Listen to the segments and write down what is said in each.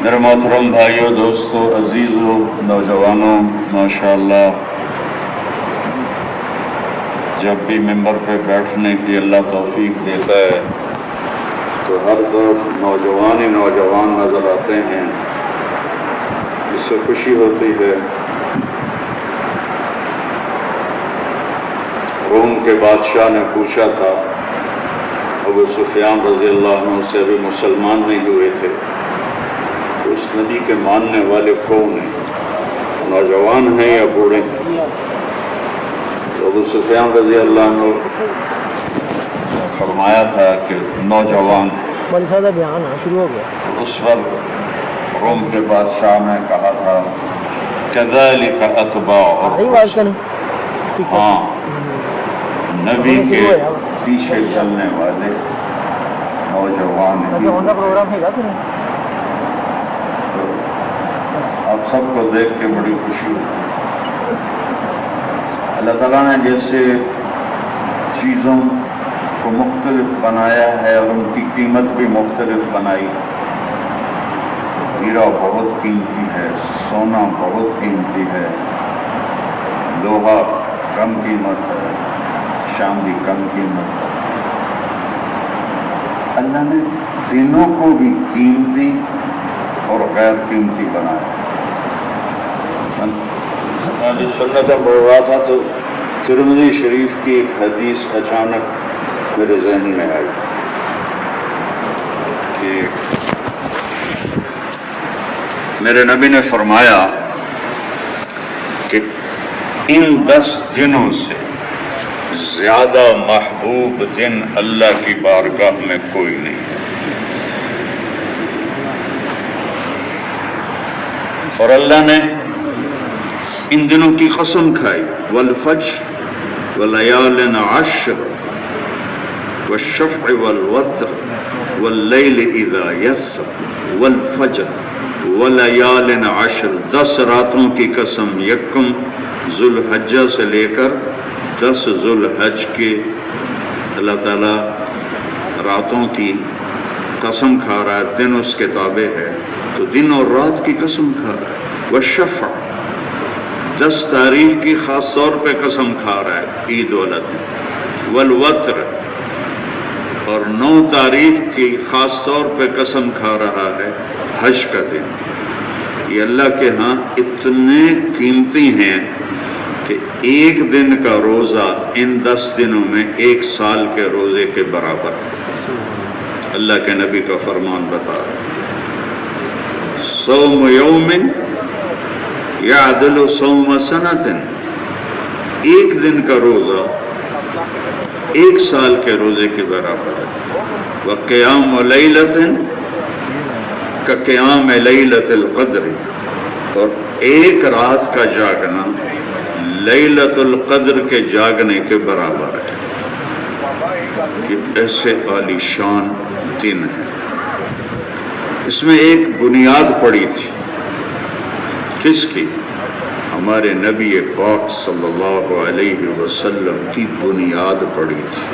میرے محترم بھائیوں، دوستوں، عزیزوں، نوجوانوں، ماشاءاللہ جب بھی ممبر پہ بیٹھنے کی اللہ توفیق دیتا ہے تو ہر طرف نوجوان ہی نوجوان نظر آتے ہیں، اس سے خوشی ہوتی ہے۔ روم کے بادشاہ نے پوچھا تھا، ابو سفیان رضی اللہ عنہ سے بھی مسلمان نہیں ہوئے تھے، اس نبی کے ماننے والے کون ہیں، نوجوان ہیں یا بوڑھے ہیں؟ تو ابو سفیان رضی اللہ عنہ فرمایا تھا کہ نوجوان۔ شروع ہو گیا۔ اس وقت روم کے بادشاہ نے کہا تھا کذالک اتباع، ہاں نبی کے پیچھے چلنے والے نوجوان ہیں۔ آپ سب کو دیکھ کے بڑی خوشی ہوئی۔ اللہ تعالیٰ نے جیسے چیزوں کو مختلف بنایا ہے اور ان کی قیمت بھی مختلف بنائی، ہیرا بہت قیمتی ہے، سونا بہت قیمتی ہے، لوہا کم قیمت ہے، چاندی کم قیمت ہے۔ اللہ نے دینوں کو بھی قیمتی اور غیر قیمتی بنایا۔ میں سنت میں پڑھ رہا تھا تو ترمذی شریف کی ایک حدیث اچانک میرے ذہن میں آئی کہ میرے نبی نے فرمایا کہ ان 10 دنوں سے زیادہ محبوب دن اللہ کی بارگاہ میں کوئی نہیں ہے، اور اللہ نے ان دنوں کی قسم کھائی، والفجر ولیال عشر والشفع والوتر واللیل اذا یسر والفجر ولیال عشر، 10 راتوں کی قسم، یکم ذوالحجہ سے لے کر 10 ذوالحج کے اللہ تعالیٰ راتوں کی قسم کھا رہا ہے، دن اس کے تابع ہے تو دن اور رات کی قسم کھا رہا ہے۔ والشفع، 10 تاریخ کی خاص طور پہ قسم کھا رہا ہے، عید والا دن۔ والوتر، اور 9 تاریخ کی خاص طور پہ قسم کھا رہا ہے، حج کا دن۔ یہ اللہ کے ہاں اتنے قیمتی ہیں کہ ایک دن کا روزہ ان 10 دنوں میں 1 سال کے روزے کے برابر ہے۔ اللہ کے نبی کا فرمان بتا رہا ہے، صوم یوم یعدل صوم سنۃ، ایک دن کا روزہ 1 سال کے روزے کے برابر ہے۔ وقیام لیلۃ کقیام لیلۃ القدر، اور ایک رات کا جاگنا لیلۃ القدر کے جاگنے کے برابر ہے۔ یہ ایسے عالی شان دن ہے۔ اس میں ایک بنیاد پڑی تھی، کس کی؟ ہمارے نبی پاک صلی اللہ علیہ وسلم کی بنیاد پڑی تھی۔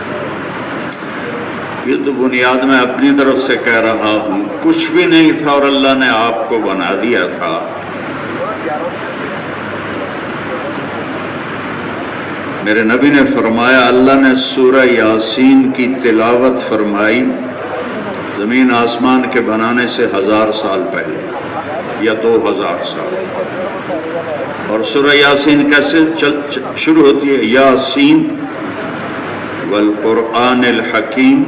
یہ تو بنیاد میں اپنی طرف سے کہہ رہا ہوں، کچھ بھی نہیں تھا اور اللہ نے آپ کو بنا دیا تھا۔ میرے نبی نے فرمایا، اللہ نے سورہ یاسین کی تلاوت فرمائی زمین آسمان کے بنانے سے 1000 سال پہلے یا 2000 سال، اور سورہ یاسین کیسے شروع ہوتی ہے؟ یاسین والقرآن الحکیم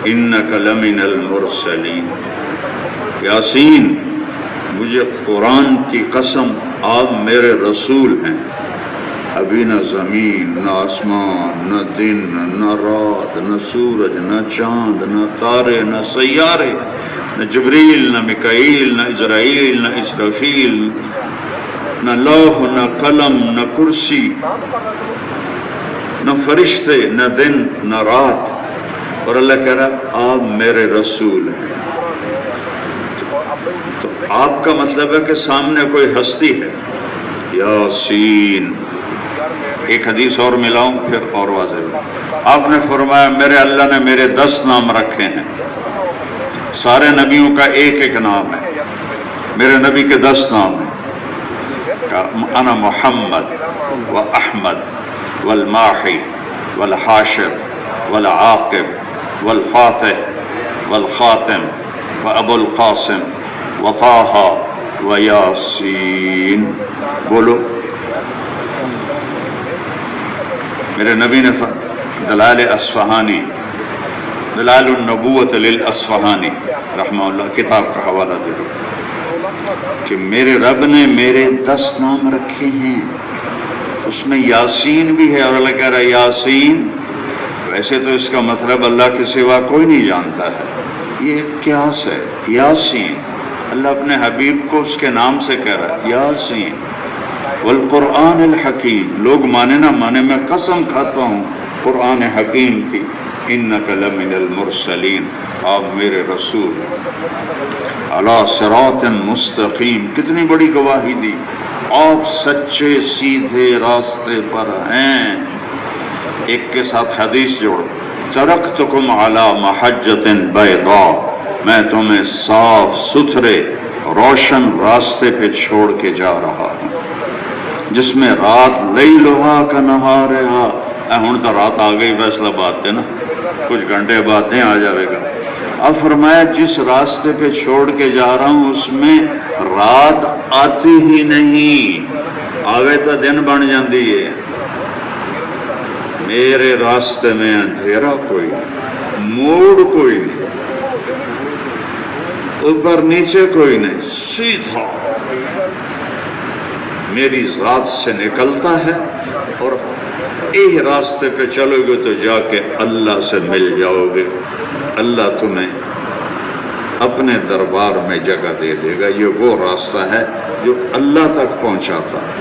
انک لمن المرسلین۔ یاسین، مجھے قرآن کی قسم، آپ میرے رسول ہیں۔ ابھی نہ زمین، نہ آسمان، نہ دن، نہ رات، نہ سورج، نہ چاند، نہ تارے، نہ سیارے، نہ جبریل، نہ میکائیل، نہ اسرائیل، نہ اسرافیل، نہ لوح، نہ قلم، نہ کرسی، نہ فرشتے، نہ دن، نہ رات، اور اللہ کہہ رہا آپ میرے رسول ہیں۔ تو آپ کا مطلب ہے کہ سامنے کوئی ہستی ہے۔ یاسین، ایک حدیث اور ملاؤں پھر اور واضح۔ آپ نے فرمایا میرے اللہ نے میرے 10 نام رکھے ہیں، سارے نبیوں کا ایک ایک نام ہے، میرے نبی کے 10 نام ہیں، انا محمد و احمد والماحی والحاشر والعاقب والفاتح والخاتم وابو القاسم وطاہ ویاسین۔ بولو۔ میرے نبی نے دلائل اصفہانی، دلائل النبوت للاصفہانی رحمہ اللہ کتاب کا حوالہ دے دو کہ میرے رب نے میرے 10 نام رکھے ہیں، اس میں یاسین بھی ہے، اور اللہ کہہ رہا ہے یاسین، ویسے تو اس کا مطلب اللہ کے سوا کوئی نہیں جانتا ہے، یہ قیاس ہے۔ یاسین، اللہ اپنے حبیب کو اس کے نام سے کہہ رہا ہے یاسین والقرآن الحکیم۔ لوگ مانے نہ مانے، میں قسم کھاتا ہوں قرآن حکیم کی، انک لمن المرسلین، آپ میرے رسول علی صراط مستقیم، کتنی بڑی گواہی دی، آپ سچے سیدھے راستے پر ہیں۔ ایک کے ساتھ حدیث جوڑو، ترکتکم علی محجۃ بیضاء، میں تمہیں صاف ستھرے روشن راستے پہ چھوڑ کے جا رہا ہوں، جس میں رات لیلھا کنہارھا، ہن تو رات آ گئی فیصلہ بات ہے نا، کچھ گھنٹے بعد نہیں آ جاوے گا۔ اب فرمایا جس راستے پہ چھوڑ کے جا رہا ہوں اس میں رات آتی ہی نہیں، آوے تو دن بن جاندی ہے۔ میرے راستے میں اندھیرا کوئی نہیں، موڑ کوئی نہیں، اوپر نیچے کوئی نہیں، سیدھا میری ذات سے نکلتا ہے، اور یہ راستے پہ چلو گے تو جا کے اللہ سے مل جاؤ گے، اللہ تمہیں اپنے دربار میں جگہ دے دے گا۔ یہ وہ راستہ ہے جو اللہ تک پہنچاتا ہے۔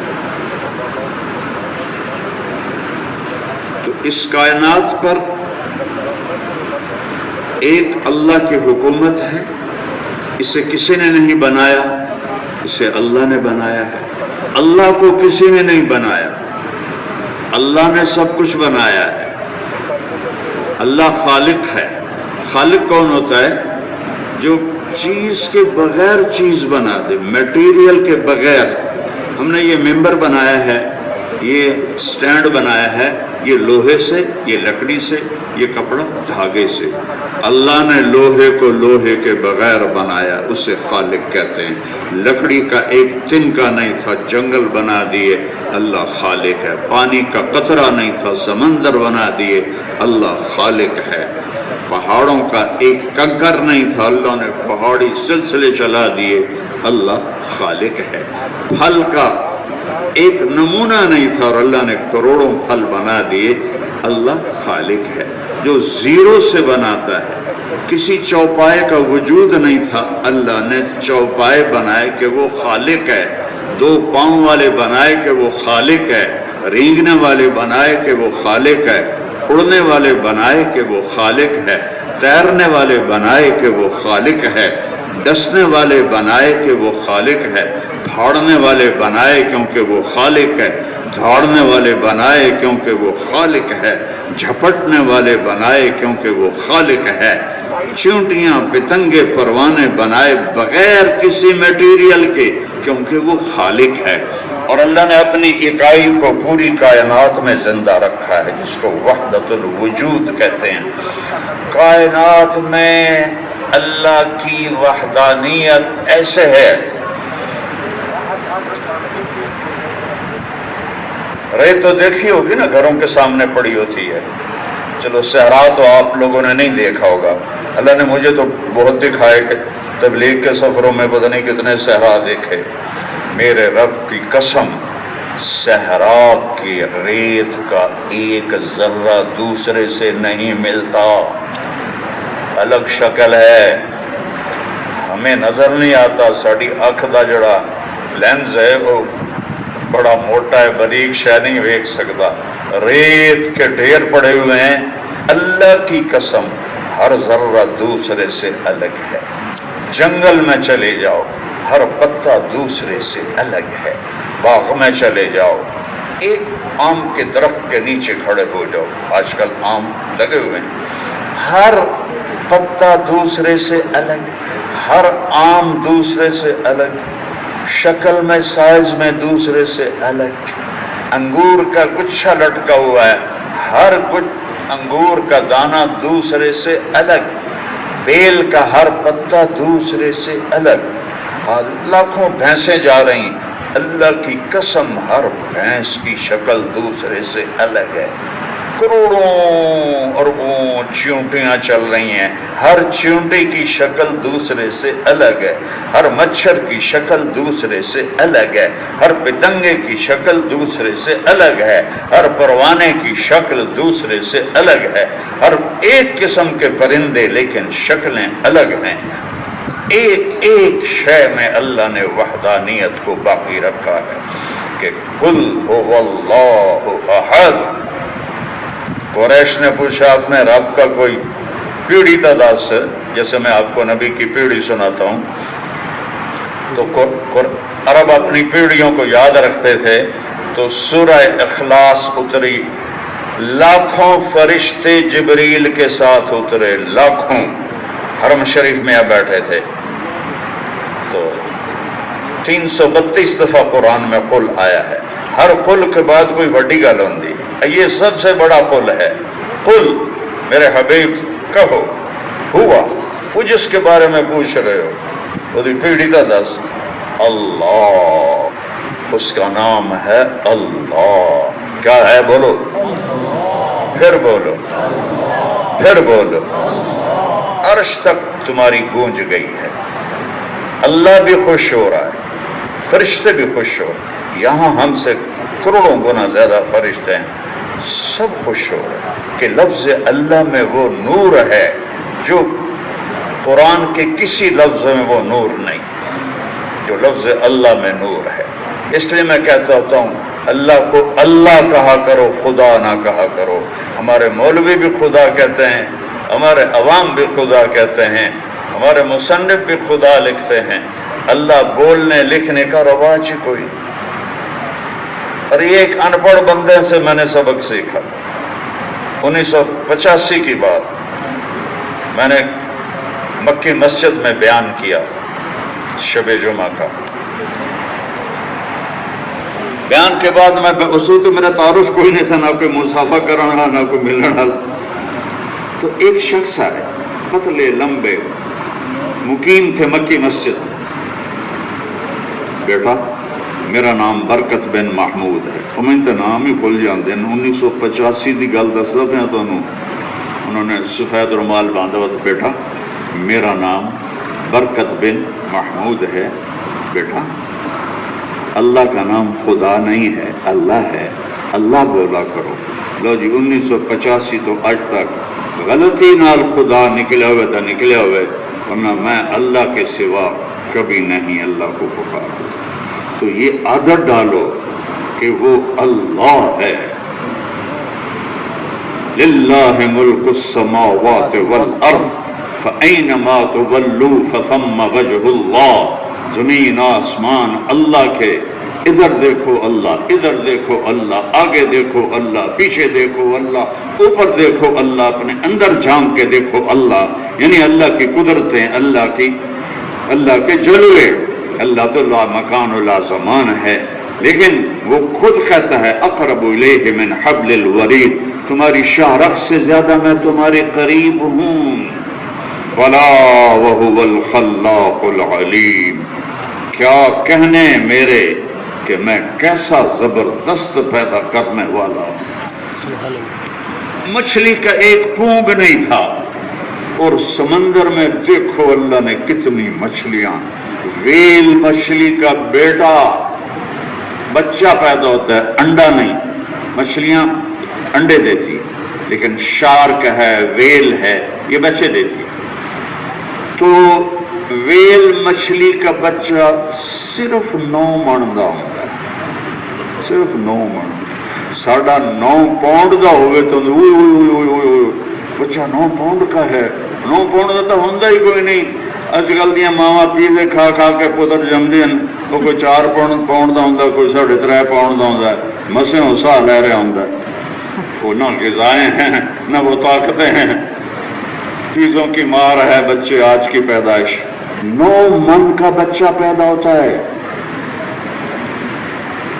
تو اس کائنات پر ایک اللہ کی حکومت ہے، اسے کسی نے نہیں بنایا، اسے اللہ نے بنایا ہے۔ اللہ کو کسی نے نہیں بنایا، اللہ نے سب کچھ بنایا ہے۔ اللہ خالق ہے۔ خالق کون ہوتا ہے؟ جو چیز کے بغیر چیز بنا دے، میٹیریل کے بغیر۔ ہم نے یہ ممبر بنایا ہے، یہ سٹینڈ بنایا ہے، یہ لوہے سے، یہ لکڑی سے، یہ کپڑا دھاگے سے۔ اللہ نے لوہے کو لوہے کے بغیر بنایا، اسے خالق کہتے ہیں۔ لکڑی کا ایک تنکا نہیں تھا، جنگل بنا دیے، اللہ خالق ہے۔ پانی کا قطرہ نہیں تھا، سمندر بنا دیے، اللہ خالق ہے۔ پہاڑوں کا ایک کنکر نہیں تھا، اللہ نے پہاڑی سلسلے چلا دیے، اللہ خالق ہے۔ پھل کا ایک نمونہ نہیں تھا اور اللہ نے کروڑوں پھل بنا دیے، اللہ خالق ہے۔ جو زیرو سے بناتا ہے، کسی چوپائے کا وجود نہیں تھا، اللہ نے چوپائے بنائے کہ وہ خالق ہے۔ 2 پاؤں والے بنائے کہ وہ خالق ہے، رینگنے والے بنائے کہ وہ خالق ہے، اڑنے والے بنائے کہ وہ خالق ہے، تیرنے والے بنائے کہ وہ خالق ہے، ڈسنے والے بنائے کہ وہ خالق ہے، پھاڑنے والے بنائے کیونکہ وہ خالق ہے، دھاڑنے والے بنائے کیونکہ وہ خالق ہے، جھپٹنے والے بنائے کیونکہ وہ خالق ہے، چونٹیاں پتنگے پروانے بنائے بغیر کسی میٹیریل کے کیونکہ وہ خالق ہے۔ اور اللہ نے اپنی اکائی کو پوری کائنات میں زندہ رکھا ہے، جس کو وحدت الوجود کہتے ہیں۔ کائنات میں اللہ کی وحدانیت ایسے ہے، ریت تو دیکھی ہوگی نا، گھروں کے سامنے پڑی ہوتی ہے۔ چلو صحرا تو آپ لوگوں نے نہیں دیکھا ہوگا، اللہ نے مجھے تو بہت دکھائے کہ تبلیغ کے سفروں میں پتہ نہیں کتنے صحرا دیکھے۔ میرے رب کی قسم، صحرا کی ریت کا ایک ذرہ دوسرے سے نہیں ملتا، الگ شکل ہے، ہمیں نظر نہیں آتا، ساڑی اکھ دا جڑا لینز ہے وہ بڑا موٹا ہے، باریک شے نہیں دیکھ سکتا۔ ریت کے ڈھیر پڑے ہوئے ہیں، اللہ کی قسم ہر ذرہ دوسرے سے الگ ہے۔ جنگل میں چلے جاؤ، ہر پتا دوسرے سے الگ ہے۔ باغ میں چلے جاؤ، ایک آم کے درخت کے نیچے کھڑے ہو جاؤ، آج کل آم لگے ہوئے ہیں، ہر پتا دوسرے سے الگ، ہر آم دوسرے سے الگ، شکل میں سائز میں دوسرے سے الگ، انگور کا گچھا لٹکا ہوا ہے، ہر انگور کا دانہ دوسرے سے الگ، بیل کا ہر پتا دوسرے سے الگ، لاکھوں بھینسیں جا رہی ہیں، اللہ کی قسم ہر بھینس کی شکل دوسرے سے الگ ہے، کروڑوں اربوں چیونٹیاں چل رہی ہیں، ہر چیونٹی کی شکل دوسرے سے الگ ہے، ہر مچھر کی شکل دوسرے سے الگ ہے، ہر پتنگے کی شکل دوسرے سے الگ ہے، ہر پروانے کی شکل دوسرے سے الگ ہے، ہر ایک قسم کے پرندے لیکن شکلیں الگ ہیں، ایک ایک شے میں اللہ نے وحدانیت کو باقی رکھا ہے کہ قل هو اللہ احد۔ قریش نے پوچھا اپنے رب کا کوئی پیڑھی تداس، جیسے میں آپ کو نبی کی پیڑھی سناتا ہوں، تو عرب اپنی پیڑھیوں کو یاد رکھتے تھے، تو سورہ اخلاص اتری، لاکھوں فرشتے جبریل کے ساتھ اترے، لاکھوں حرم شریف میں بیٹھے تھے، تو 332 دفعہ قرآن میں قل آیا ہے، ہر قل کے بعد کوئی بڑی گل ہوندی، یہ سب سے بڑا قل ہے، قل میرے حبیب کہو، ہوا وہ جس کے بارے میں پوچھ رہے ہو وہ پیڑھی کا دس، اللہ، اس کا نام ہے اللہ، کیا ہے بولو، پھر بولو، پھر بولو، عرش تک تمہاری گونج گئی ہے، اللہ بھی خوش ہو رہا ہے، فرشتے بھی خوش ہو رہے ہیں، یہاں ہم سے کروڑوں گنا زیادہ فرشتے ہیں، سب خوش ہو رہے ہیں کہ لفظ اللہ میں وہ نور ہے جو قرآن کے کسی لفظ میں وہ نور نہیں، جو لفظ اللہ میں نور ہے۔ اس لیے میں کہتا ہوتا ہوں اللہ کو اللہ کہا کرو، خدا نہ کہا کرو۔ ہمارے مولوی بھی خدا کہتے ہیں، ہمارے عوام بھی خدا کہتے ہیں، ہمارے مصنف بھی خدا لکھتے ہیں، اللہ بولنے لکھنے کا رواج ہی کوئی۔ اور یہ ایک ان پڑھ بندے سے میں نے سبق سیکھا، 1985 کی بات، میں نے مکی مسجد میں بیان کیا شب جمعہ کا، بیان کے بعد میں اصول تو میرا تعارف کوئی نہیں تھا، نہ کوئی مصافحہ کرنا نہ کوئی ملنا، تو ایک شخص آئے پتلے لمبے، مقیم تھے مکی مسجد، بیٹا میرا نام برکت بن محمود ہے، میں تو نام ہی بھول جاندے، 1985 دی گل دسدا پیا تانوں، انہوں نے سفید رومال باندھا ہوا، بیٹا میرا نام برکت بن محمود ہے، بیٹا اللہ کا نام خدا نہیں ہے، اللہ ہے، اللہ بولا کرو۔ لو جی 1985 تو آج تک غلطی نال خدا نکلے ہوئے، ورنہ میں اللہ کے سوا کبھی نہیں اللہ کو پکارا۔ تو یہ عادت ڈالو کہ وہ اللہ ہے، للہ ملک السماوات والارض فأینما تولوا فثم وجہ اللہ، زمین آسمان اللہ کے، ادھر دیکھو اللہ، ادھر دیکھو اللہ، آگے دیکھو اللہ، پیچھے دیکھو اللہ، اوپر دیکھو اللہ، اپنے اندر جھانک کے دیکھو اللہ، یعنی اللہ کی قدرتیں، اللہ کے جلوے۔ اللہ تو لا مکان و لا زمان ہے، لیکن وہ خود کہتا ہے اقرب الیہ من حبل الورید، تمہاری شاہ سے زیادہ میں تمہارے قریب ہوں۔ ولا وهو الخلاق العلیم، کیا کہنے میرے کہ میں کیسا زبردست پیدا کرنے والا ہوں۔ مچھلی کا ایک پونگ نہیں تھا، اور سمندر میں دیکھو اللہ نے کتنی مچھلیاں، ویل مچھلی کا بیٹا بچہ پیدا ہوتا ہے، انڈا نہیں، مچھلیاں انڈے دیتی، لیکن شارک ہے، ویل ہے، یہ بچے دیتی۔ تو ویل مچھلی کا بچہ صرف 9 من دا ہوتا ہے، صرف 9 من، ساڑھا 9 پاؤنڈ دا ہوئے تو بچہ 9 پاؤنڈ کا ہے، 9 پاؤنڈ دا تو ہوندہ ہی کوئی نہیں۔ اج کل دیاں ماواں پیزے کھا کھا کے پتر جمدے ہیں، وہ کوئی 4 پاؤنڈ دا ہوندا، کوئی 3.5 پاؤنڈ دا ہوندا ہے، مسیں ہوسا لے رہا ہوندا ہے۔ وہ نہ غذائیں ہیں نہ وہ طاقتیں ہیں، چیزوں کی مار ہے بچے آج کی پیدائش، 9 من کا بچہ پیدا ہوتا ہے،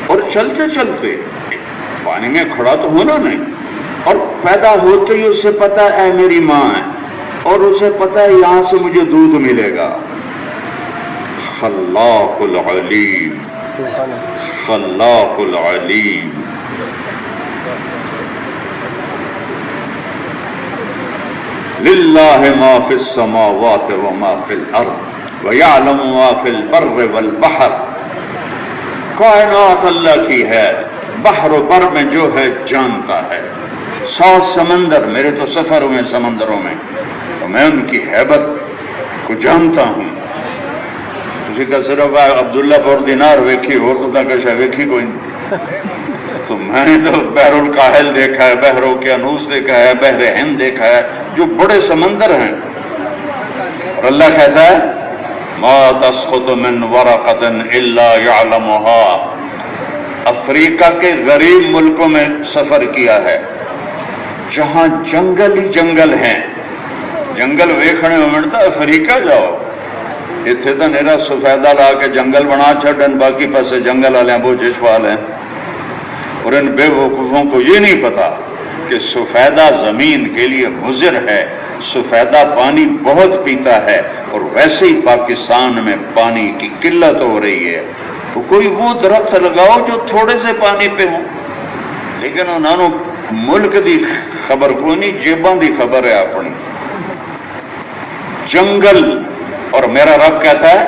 اور چلتے چلتے پانی میں کھڑا تو ہونا نہیں، اور پیدا ہوتے ہی اسے پتا ہے اے میری ماں ہے، اور اسے پتا ہے یہاں سے مجھے دودھ ملے گا۔ خلاق العلیم، سبحان اللہ۔ خلاق العلیم۔ للہ ما فی السماوات وما فی الارض ویعلم ما فی البر والبحر، کائنات اللہ کی ہے، بحر و بر میں جو ہے جانتا ہے۔ 7 سمندر، میرے تو سفر ہوئے سمندروں میں، تو میں ان کی ہیبت کو جانتا ہوں۔ کسی کا صرف عبداللہ پر دینار ویکھی، اور تو تا کشا ویکھی کوئی نہیں۔ تو میں نے تو بحر الکاہل دیکھا ہے، بحر اوقیانوس دیکھا ہے، بحر ہند دیکھا ہے، جو بڑے سمندر ہیں، اور اللہ کہتا ہے ما تسقط من ورقۃ الا يعلمها۔ افریقہ کے غریب ملکوں میں سفر کیا ہے، جہاں جنگل ہی جنگل ہیں، جنگل ویکھنے میں ملتا، افریقہ جاؤ، اتنے تو نیرا سفیدہ لا کے جنگل بنا چھڑن، باقی پاسے جنگل والے بوجھے چھوال ہیں، اور ان بے وقوفوں کو یہ نہیں پتا کہ سفیدہ زمین کے لیے مضر ہے، سفیدہ پانی بہت پیتا ہے، اور ویسے ہی پاکستان میں پانی کی قلت ہو رہی ہے۔ تو کوئی وہ درخت لگاؤ جو تھوڑے سے پانی پہ ہوں، لیکن انہوں نے ملک دی خبر کو نہیں، جیباں دی خبر ہے اپنی۔ جنگل، اور میرا رب کہتا ہے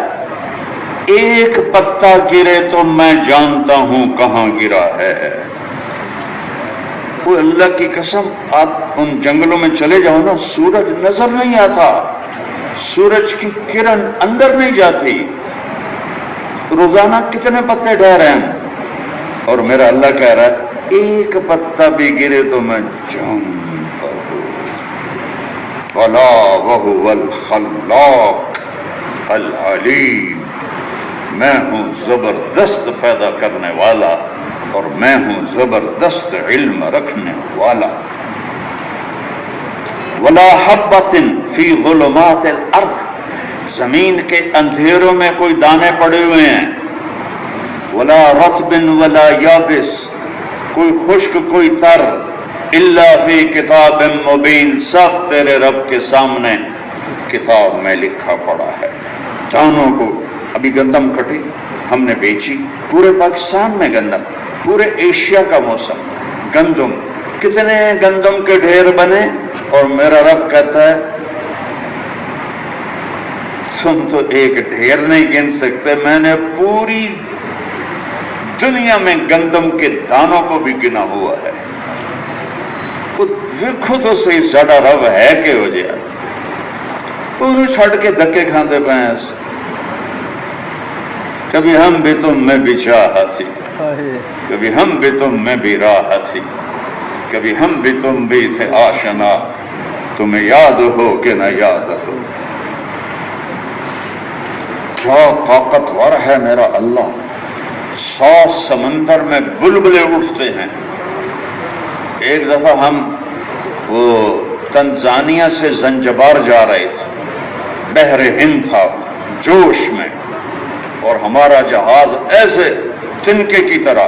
ایک پتا گرے تو میں جانتا ہوں کہاں گرا ہے۔ وہ اللہ کی قسم، آپ ان جنگلوں میں چلے جاؤ نا، سورج نظر نہیں آتا، سورج کی کرن اندر نہیں جاتی، روزانہ کتنے پتے ڈہ رہے ہیں، اور میرا اللہ کہہ رہا ہے ایک پتا بھی گرے تو میں جانتا ہوں۔ وَلَا وَهُوَ الْخَلَّاقُ العلیم، میں ہوں زبردست پیدا کرنے والا، اور میں ہوں زبردست علم رکھنے والا۔ وَلَا حَبَّةٍ فِي ظُلُمَاتِ الْأَرْضِ، زمین کے اندھیروں میں کوئی دانے پڑے ہوئے ہیں، وَلَا رَطْبٍ وَلَا يَابِسٍ، کوئی خشک کوئی تر، إِلَّا فِي كِتَابٍ مُبِينٍ، سب تیرے رب کے سامنے کتاب میں لکھا پڑا ہے۔ دانوں کو، ابھی گندم کٹی ہم نے بیچی، پورے پاکستان میں گندم، پورے ایشیا کا موسم گندم، کتنے گندم کے ڈھیر بنے، اور میرا رب کہتا ہے تم تو ایک ڈھیر نہیں گن سکتے، میں نے پوری دنیا میں گندم کے دانوں کو بھی گنا ہوا ہے۔ دیکھو تو صحیح ساڈا رب ہے کہ ہو جائے، انہوں چھڑ کے دھکے کھاندے پینس، کبھی ہم بھی تم میں بھی چاہت تھی، کبھی ہم بھی تم میں بھی راحت تھی، کبھی ہم بھی تم بھی تھے آشنا، تمہیں یاد ہو کہ نہ یاد ہو۔ کیا طاقتور ہے میرا اللہ، 100 سمندر میں بلبلے اٹھتے ہیں۔ ایک دفعہ ہم وہ تنزانیہ سے زنجبار جا رہے تھے، بحر ہند تھا جوش میں، اور ہمارا جہاز ایسے تنکے کی طرح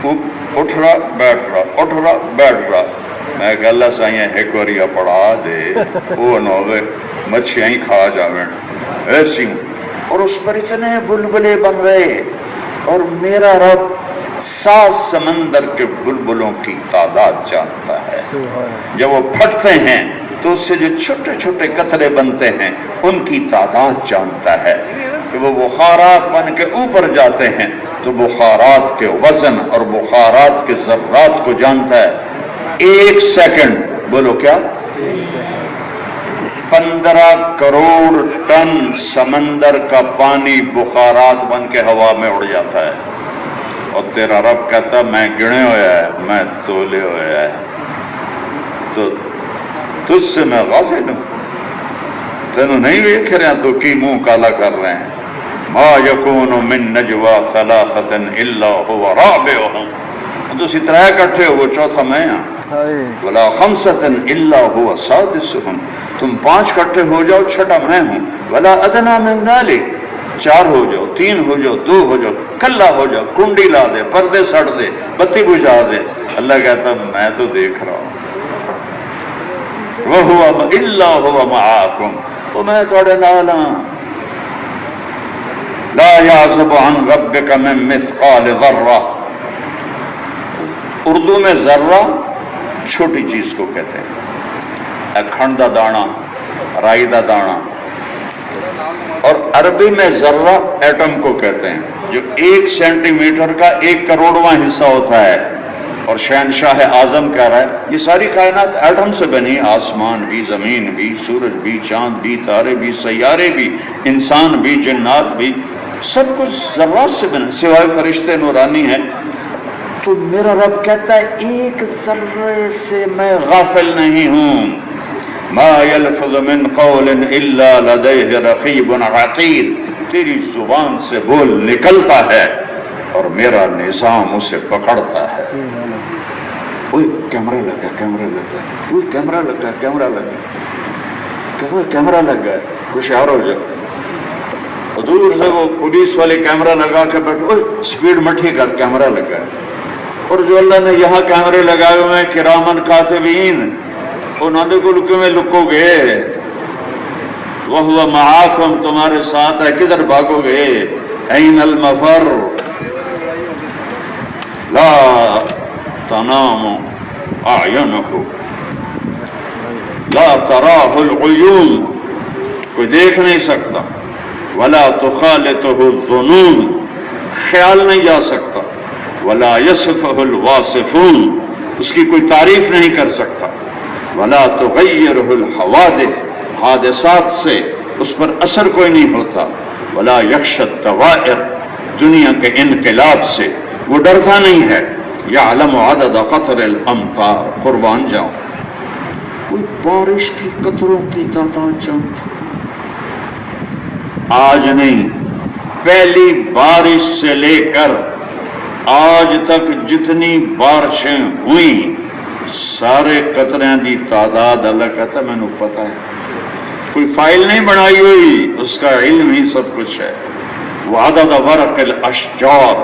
اٹھ رہا بیٹھ رہا، اٹھ رہا بیٹھ رہا۔ میں کہ اللہ سائیں ایک واریا پڑھا دے، وہ نہ ہوئے مچھیاں ہی کھا جاویں ایسی، اور اس پر اتنے بلبلے بن رہے، اور میرا رب 7 سمندر کے بلبلوں کی تعداد جانتا ہے۔ جب وہ پھٹتے ہیں تو اس سے جو چھوٹے چھوٹے قطرے بنتے ہیں ان کی تعداد جانتا ہے، کہ وہ بخارات بن کے اوپر جاتے ہیں تو بخارات کے وزن اور بخارات کے ذرات کو جانتا ہے۔ 1 سیکنڈ، بولو کیا، 15 کروڑ ٹن سمندر کا پانی بخارات بن کے ہوا میں اڑ جاتا ہے، اور تیرا رب کہتا میں گنے ہویا ہے، میں تولے ہویا ہے، تو تجھ سے میں غافل ہوں، تینوں نہیں دیکھ رہے ہیں تو کی منہ کالا کر رہے ہیں۔ ما یکون من نجوا ثلاثۃ الا هو رابعهم، تو اسی طرح اکٹھے ہو، وہ چوتھا میں ہاں، ولا خمسۃ الا هو سادسهم، تم 5 اکٹھے ہو جاؤ، چھٹا میں ہوں، ولا ادنی من ذلک، 4 ہو جاؤ، 3 ہو جاؤ، 2 ہو جاؤ، کلا ہو جاؤ، کنڈی لا دے، پردے سڑ دے، بتی بجھا دے، اللہ کہتا میں تو دیکھ رہا ہوں، وَهُوَ إِلَّا هُوَ مَعَاكُمْ، تو میں تھوڑے نال ہاں، لا يعزب عن ربك من مثقال ذرہ، اردو میں ذرہ چھوٹی چیز کو کہتے ہیں، کھنڈ دا دانا، رائی دا دانا، اور عربی میں ذرہ ایٹم کو کہتے ہیں، جو 1 سینٹی میٹر کا 1 کروڑواں حصہ ہوتا ہے، اور شہنشاہ اعظم کہہ رہا ہے یہ ساری کائنات ایٹم سے بنی، آسمان بھی، زمین بھی، سورج بھی، چاند بھی، تارے بھی، سیارے بھی، انسان بھی، جنات بھی، سب کچھ ذرات سے بنا، سوائے فرشتے نورانی ہیں۔ تو میرا رب کہتا ہے ایک ذرے سے میں غافل نہیں ہوں، ما یلفظ من قول الا لدیہ رقیب عتید، تیری زبان سے بول نکلتا ہے اور میرا نظام اسے پکڑتا ہے۔ اوہ کیمرہ لگا، کیمرہ لگا، اوہ کیمرہ لگا، کیمرہ لگا، کیمرہ لگا ہے، ہوشیار ہو جاؤ۔ اور دور سے وہ پولیس والے کیمرہ لگا کے بیٹھے، اوہ سپیڈ مٹھی کر، کیمرہ لگا ہے۔ اور جو اللہ نے یہاں کیمرے لگائے ہوئے ہیں کرامن کاتبین، انہوں نے کو لکے میں لکو گے، وَهُوَ مَعَاكُمْ، تمہارے ساتھ ہے، کدھر بھاگو گے؟ اَيْنَ الْمَفَرُّ لَا تَنَامُ أَعْيُنُهُ لَا تَرَاهُ الْعُيُونُ، کوئی دیکھ نہیں سکتا، وَلَا تُخَالِطُهُ الظُّنُونُ، خیال نہیں جا سکتا، وَلَا يَصِفُهُ الْوَاصِفُونَ، اس کی کوئی تعریف نہیں کر سکتا، وَلَا تُغَيِّرُهُ الْحَوَادِثُ، حادثات سے اس پر اثر کوئی نہیں ہوتا، وَلَا يَخْشَى الدَّوَائِرَ، دنیا کے انقلاب سے وہ ڈرتا نہیں ہے، يَعْلَمُ عَدَدَ قَطْرِ الْأَمْطَارِ، قربان جاؤں کوئی بارش کی قطروں کی تعداد جانتا، آج نہیں، پہلی بارش سے لے کر آج تک جتنی بارشیں ہوئیں سارے قطریں دی تعداد اللہ کہتا میں نے پتا ہے، کوئی فائل نہیں بنائی ہوئی، اس کا علم ہی سب کچھ ہے۔ وعدد ورق الاشجار،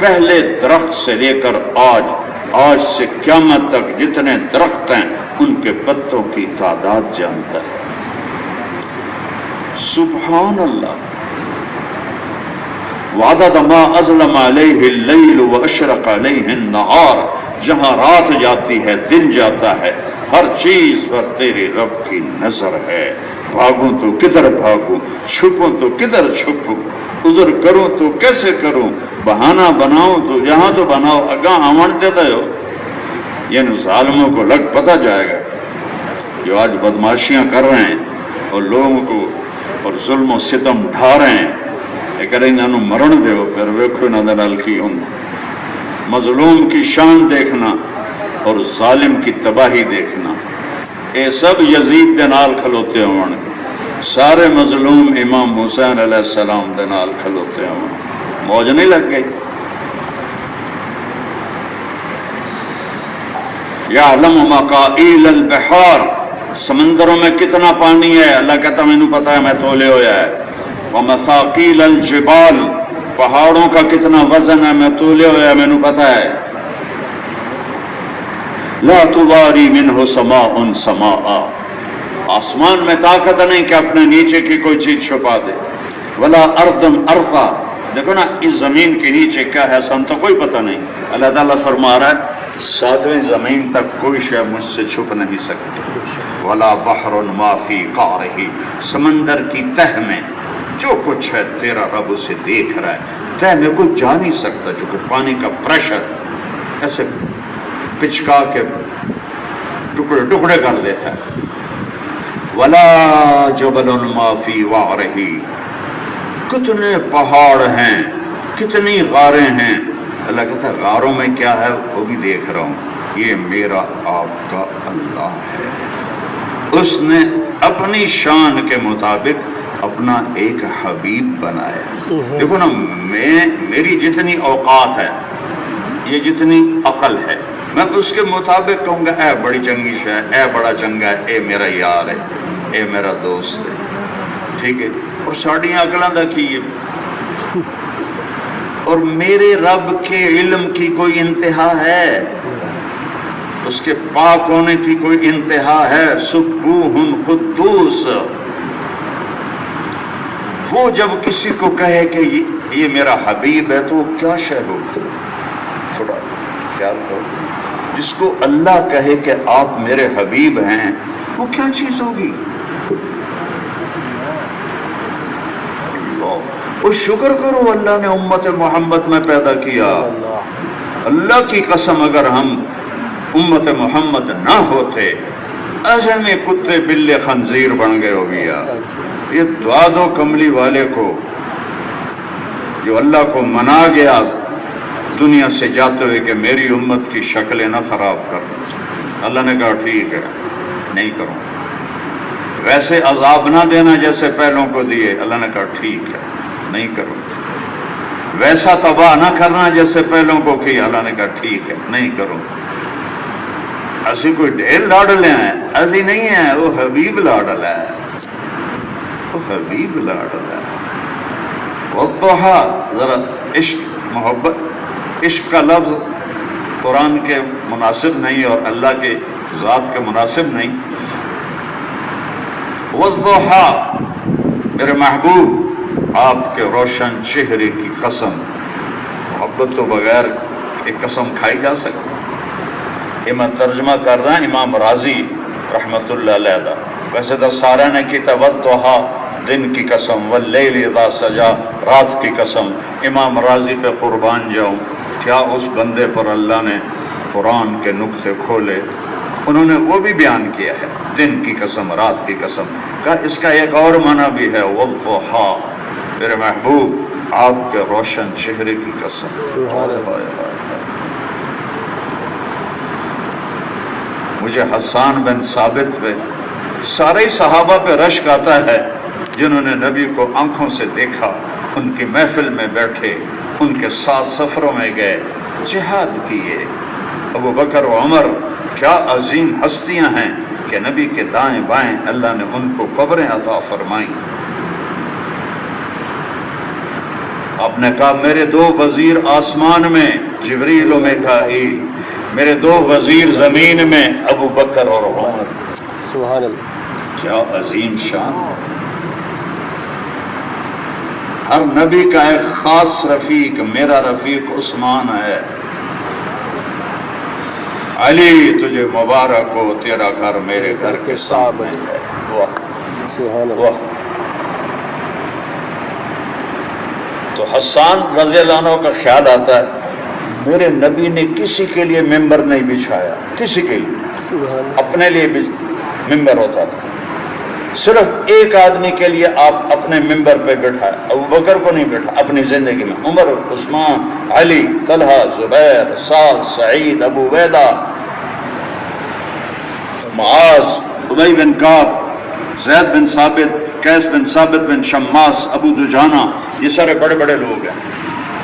پہلے درخت سے لے کر آج سے قیامت تک جتنے درخت ہیں ان کے پتوں کی تعداد جانتا ہے۔ سبحان اللہ۔ وعدد ما اظلم علیہ اللیل واشرق علیہ النہار، جہاں رات جاتی ہے دن جاتا ہے، ہر چیز پر تیرے رب کی نظر ہے، بھاگوں تو کدھر بھاگوں، چھپوں تو کدھر چھپوں، عذر کروں تو کیسے کروں، بہانہ بناؤں تو جہاں تو بناؤ، اگاں آمن دیتا ہو، یعنی ظالموں کو لگ پتہ جائے گا جو آج بدماشیاں کر رہے ہیں اور لوگوں کو اور ظلم و ستم ڈھا رہے ہیں، لیکن انہوں مرن دیو، پھر ویکھو انہوں نے نال کی ہوں، مظلوم کی شان دیکھنا اور ظالم کی تباہی دیکھنا، اے سب یزید دے نال کھلوتے ہون، سارے مظلوم امام حسین علیہ السلام دے نال کھلوتے ہون، موج نہیں لگ گئی۔ یعلم مقائل البحار، سمندروں میں کتنا پانی ہے اللہ کہتا میں نے پتا ہے، میں تولے ہویا ہے۔ ومثاقیل الجبال، پہاڑوں کا کتنا وزن ہے میں تولے ہویا ہے، میں نے پتا ہے۔ لا تباری منہ سماء سماء، آسمان میں طاقت نہیں کہ اپنے نیچے کی کوئی چیز چھپا دے۔ ولا ارض ارضا، دیکھو نا اس زمین کے نیچے کیا ہے ہم تو کوئی پتہ نہیں، اللہ تعالیٰ فرما رہا ہے 7ویں زمین تک کوئی شے مجھ سے چھپ نہیں سکتی۔ ولا بحر ما فی قعرہ، سمندر کی تہ میں جو کچھ ہے تیرا رب اسے دیکھ رہا ہے، تہ میں کوئی جا نہیں سکتا، چونکہ پانی کا پریشر ایسے پچکا کے ٹکڑے ٹکڑے کر دیتا ہے۔ ولا جبل ما فی وعرہ، کتنے پہاڑ ہیں، کتنی غاریں ہیں، اللہ کہتا ہے غاروں میں کیا ہے وہ بھی دیکھ رہا ہوں، یہ میرا آپ کا اللہ ہے، اس نے اپنی شان کے مطابق اپنا ایک حبیب بنایا۔ دیکھو نا، میری جتنی اوقات ہے، یہ جتنی عقل ہے، میں اس کے مطابق کہوں گا اے بڑی چنگی شے، اے بڑا چنگا ہے، اے میرا یار ہے، اے میرا دوست ہے، ٹھیک ہے۔ اور ساڑیاں اکلاں دا کی ہے، اور میرے رب کے علم کی کوئی انتہا ہے، اس کے پاک ہونے کی کوئی انتہا ہے۔ سبوح قدوس، وہ جب کسی کو کہے کہ یہ میرا حبیب ہے تو وہ کیا شے ہوگی؟ تھوڑا خیال کرو، جس کو اللہ کہے کہ آپ میرے حبیب ہیں وہ کیا چیز ہوگی؟ وہ شکر کرو اللہ نے امت محمد میں پیدا کیا۔ اللہ کی قسم اگر ہم امت محمد نہ ہوتے ایسے میں کتے بلے خنزیر بن گئے ہو گیا۔ یہ دعا دو کملی والے کو جو اللہ کو منا گیا دنیا سے جاتے ہوئے کہ میری امت کی شکلیں نہ خراب کر۔ اللہ نے کہا ٹھیک ہے نہیں کروں۔ ویسے عذاب نہ دینا جیسے پہلوں کو دیے، اللہ نے کہا ٹھیک ہے نہیں کروں۔ ویسا تباہ نہ کرنا جیسے پہلوں کو کیا، اللہ نے کہا ٹھیک ہے نہیں کروں۔ ایسی کوئی ڈھیر لاڈلے ہیں، ایسی نہیں ہے، وہ حبیب لاڈلا ہے، وہ حبیب لاڈلا ہے۔ والضحیٰ، ذرا عشق محبت، عشق کا لفظ قرآن کے مناسب نہیں اور اللہ کے ذات کے مناسب نہیں۔ والضحیٰ، میرے محبوب آپ کے روشن چہرے کی قسم۔ محبت تو بغیر ایک قسم کھائی جا سکتی؟ یہ میں ترجمہ کر رہا ہوں امام راضی رحمت اللہ علیہ دا۔ ویسے تو سارے نے کی والضحیٰ دن کی قسم، واللیل اذا سجا رات کی قسم۔ امام راضی پہ قربان جاؤں، کیا اس بندے پر اللہ نے قرآن کے نقطے کھولے، انہوں نے وہ بھی بیان کیا ہے، دن کی قسم رات کی قسم کا۔ اس کا ایک اور معنی بھی ہے والضحیٰ، میرے محبوب آپ کے روشن چہرے کی قسم۔ مجھے حسان بن ثابت پہ، سارے صحابہ پہ رشک آتا ہے جنہوں نے نبی کو آنکھوں سے دیکھا، ان کی محفل میں بیٹھے، ان کے ساتھ سفروں میں گئے، جہاد کیے۔ ابو بکر و عمر کیا عظیم ہستیاں ہیں کہ نبی کے دائیں بائیں اللہ نے ان کو قبریں عطا فرمائیں۔ آپ نے کہا میرے دو وزیر آسمان میں جبریل و میکائیل، میرے دو وزیر زمین میں ابو بکر اور عمر۔ سبحان اللہ، کیا عظیم شان۔ ہر نبی کا ایک خاص رفیق، میرا رفیق عثمان ہے۔ علی تجھے مبارک ہو، تیرا گھر میرے گھر کے سامنے ہے۔ واہ سبحان اللہ۔ واہ۔ تو حسان رضی اللہ عنہ کا خیال آتا ہے میرے نبی نے کسی کے لیے ممبر نہیں بچھایا، کسی کے لیے، سبحان اللہ۔ اپنے لیے بھی ممبر ہوتا تھا، صرف ایک آدمی کے لیے آپ اپنے ممبر پہ بٹھائے۔ ابو بکر کو نہیں بٹھا اپنی زندگی میں، عمر، عثمان، علی، طلحہ، زبیر، سعد، سعید، ابو عبیدہ، معاذ، ابی بن کعب، زید بن ثابت، قیس بن ثابت بن شماس، ابو دجانہ، یہ سارے بڑے بڑے لوگ ہیں۔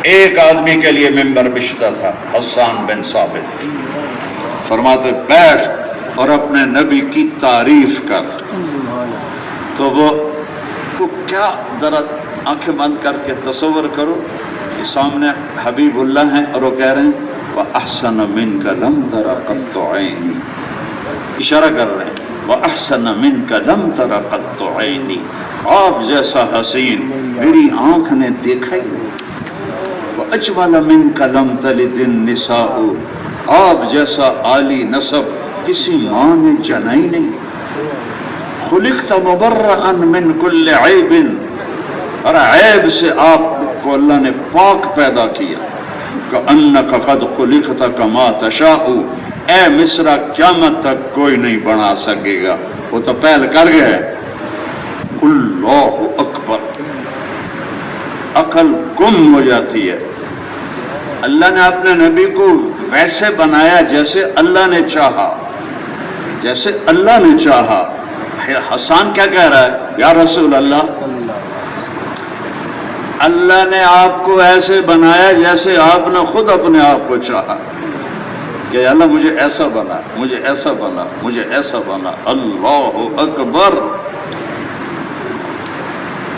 ایک آدمی کے لیے ممبر بچھتا تھا، حسان بن ثابت۔ فرماتے بیٹھ اور اپنے نبی کی تعریف کر۔ تو وہ کیا، ذرا آنکھیں بند کر کے تصور کرو کہ سامنے حبیب اللہ ہیں اور وہ کہہ رہے ہیں وَأَحْسَنَ مِنْكَ لَمْ تَرَ قَطُّ عَيْنِي، اشارہ کر رہے ہیں وَأَحْسَنَ مِنْكَ لَمْ تَرَ قَطُّ عَيْنِي، آپ جیسا حسین میری آنکھ نے دیکھا ہی نہیں۔ وَأَجْمَلَ مِنْكَ لَمْ تَلِدِ النِّسَاءُ، آپ جیسا عالی نسب کسی ماں نے جنا ہی نہیں۔ خلقت مبرئا من کل عیب، اور عیب سے آپ کو اللہ نے پاک پیدا کیا۔ کأنک قد خلقت کما تشاء، اے مصرع قیامت تک کوئی نہیں بنا سکے گا، وہ تو پہل کر گئے۔ اللہ اکبر، عقل گم ہو جاتی ہے۔ اللہ نے اپنے نبی کو ویسے بنایا جیسے اللہ نے چاہا، جیسے اللہ نے چاہا۔ حسان کیا کہہ رہا ہے یا رسول اللہ، اللہ نے آپ کو ایسے بنایا جیسے آپ نے خود اپنے آپ کو چاہا۔ کہ اللہ مجھے ایسا بنا، مجھے ایسا بنا، مجھے ایسا بنا. اللہ اکبر.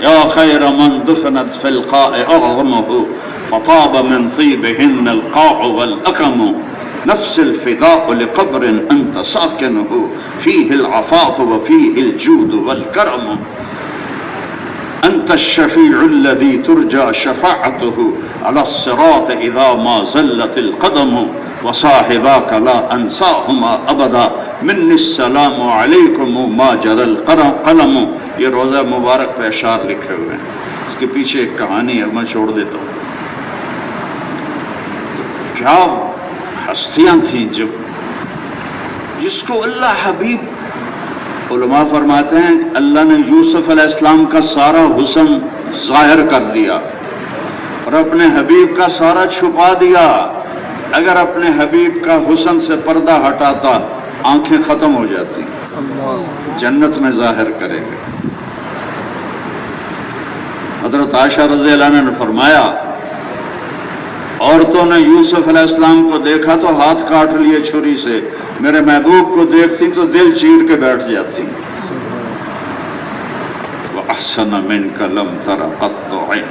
یا خیر من دفنت فی القاء اعظمہ فطاب من طیبہن القاع والاکم نفس الفداء لقبر انت ساکنہ فیہ العفاف وفیہ الجود والکرم. انت الشفیع الذی ترجى شفاعته على الصراط اذا ما زلت القدم وصاحباك لا انساهما ابدا منی السلام علیکم ما جرى القلم. یہ روزہ مبارک پہ اشعار لکھے ہوئے ہیں. اس کے پیچھے ایک کہانی ہے، میں چھوڑ دیتا ہوں. کیا ہستیاں تھیں جس کو اللہ حبیب، علماء فرماتے ہیں اللہ نے یوسف علیہ السلام کا سارا حسن ظاہر کر دیا اور اپنے حبیب کا سارا چھپا دیا. اگر اپنے حبیب کا حسن سے پردہ ہٹاتا آنکھیں ختم ہو جاتی. جنت میں ظاہر کرے گا. حضرت عائشہ رضی اللہ عنہ نے فرمایا عورتوں نے یوسف علیہ السلام کو دیکھا تو ہاتھ کاٹ لیے چھری سے، میرے محبوب کو دیکھتی تو دل چیر کے بیٹھ جاتی. وَأَحْسَنَ مِنْكَ لَمْ تَرَ قَطُّ عَيْنٌ.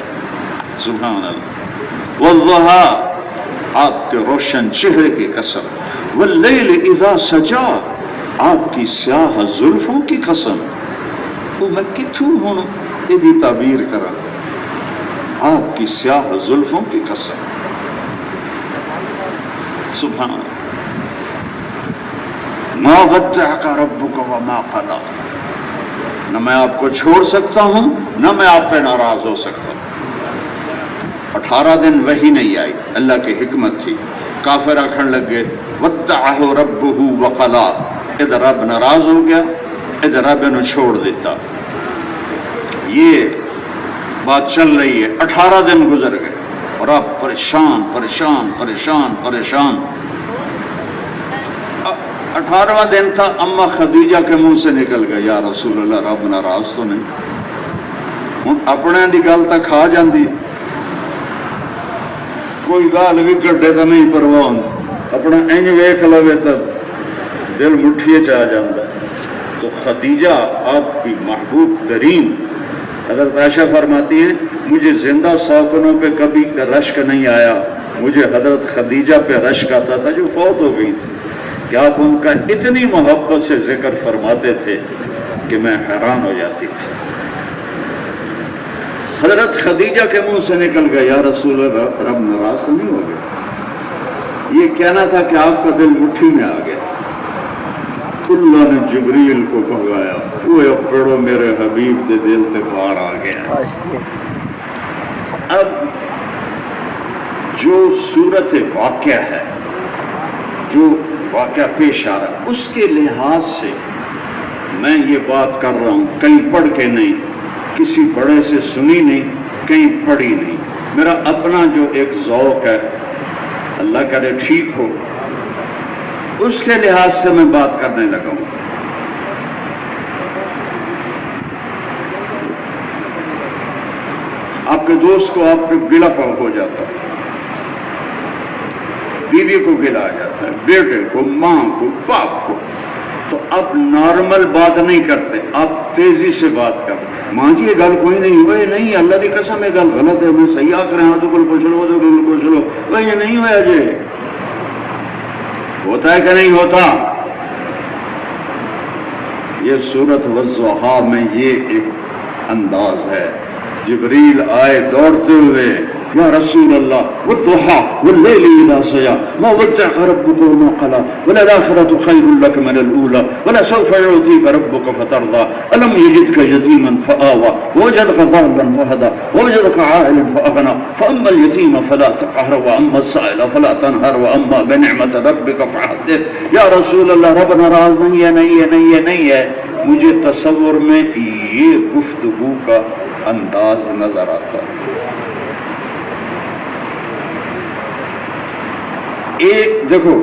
سبحان اللہ. وَالضُّحَىٰ، آپ کے روشن چہرے کی قسم. وَاللَّيْلِ إِذَا سَجَا، آپ کی سیاہ زلفوں کی قسم. وہ میں کتھوں ہوں یہ تعبیر کرا. آپ کی سیاہ زلفوں کی قسم. سبحان اللہ. ما ودعک ربک وما قلی. نہ میں آپ کو چھوڑ سکتا ہوں نہ میں آپ پہ ناراض ہو سکتا ہوں. 18 دن وحی نہیں آئی. اللہ کی حکمت تھی. کافر آکھن لگ گئے ودعہ ربہ وقلا. ادھر رب ناراض ہو گیا، ادھر رب انہوں چھوڑ دیتا. یہ بات چل رہی ہے. 18 دن گزر گئے اور آپ پریشان پریشان پریشان پریشان. 18واں دن تھا. اما خدیجہ کے منہ سے نکل گیا یا رسول اللہ رب ناراض تو نہیں. ہوں اپنے دی گل تک کھا جاندی، کوئی گال بھی کڈے تو نہیں پرواہ. اپنا انج ویکھ لوے تو دل مٹھیے چ آ جاتا. تو خدیجہ آپ کی محبوب ترین حضرت عائشہ فرماتی ہیں مجھے زندہ سوکنوں پہ کبھی رشک نہیں آیا، مجھے حضرت خدیجہ پہ رشک آتا تھا جو فوت ہو گئی تھی کہ آپ ان کا اتنی محبت سے ذکر فرماتے تھے کہ میں حیران ہو جاتی تھی. حضرت خدیجہ کے منہ سے نکل گیا یا رسول اللہ رب ناراض نہیں ہو گیا. یہ کہنا تھا کہ آپ کا دل مٹھی میں آ گیا. اللہ نے جبریل کو بھگایا، وہ پڑھو میرے حبیب دے دل تے پار آ گیا. اب جو صورت واقعہ ہے، جو واقعہ پیش آ رہا، اس کے لحاظ سے میں یہ بات کر رہا ہوں. کہیں پڑھ کے نہیں، کسی بڑے سے سنی نہیں، کہیں پڑھی نہیں. میرا اپنا جو ایک ذوق ہے، اللہ کرے ٹھیک ہو، اس کے لحاظ سے میں بات کرنے لگا ہوں. آپ کے دوست کو آپ پہ گلا ہو جاتا ہے، بیوی کو گلا آ جاتا ہے، بیٹے کو، ماں کو، باپ کو، تو آپ نارمل بات نہیں کرتے، آپ تیزی سے بات کرتے. ماں جی یہ گل کوئی نہیں ہوئے، نہیں اللہ کی قسم یہ گل غلط ہے، میں صحیح آ کر رہا ہوں تو کل پوچھ لو تو کل پوچھ لو. وہ یہ نہیں ہوا جی. ہوتا ہے کہ نہیں ہوتا؟ یہ سورت والضحیٰ میں یہ ایک انداز ہے. جبریل آئے دوڑتے ہوئے یا رسول اللہ والضحیٰ واللیل اذا سجا ما ودعک ربک وما قلی وللآخرۃ خیر لک من الاولی ولسوف یعطیک ربک فترضی الم یجدک یتیما فآوی ووجدک ضالا فہدی ووجدک عائلا فأغنی فاما الیتیم فلا تقہر واما السائل فلا تنہر واما بنعمت ربک فحدث. یا رسول اللہ رب ناراض نہیں ہے، نہیں ہے، نہیں ہے، نہیں ہے. مجھے تصور میں یہ گفتگو کا انداز نظر آتا ہے. ایک دیکھو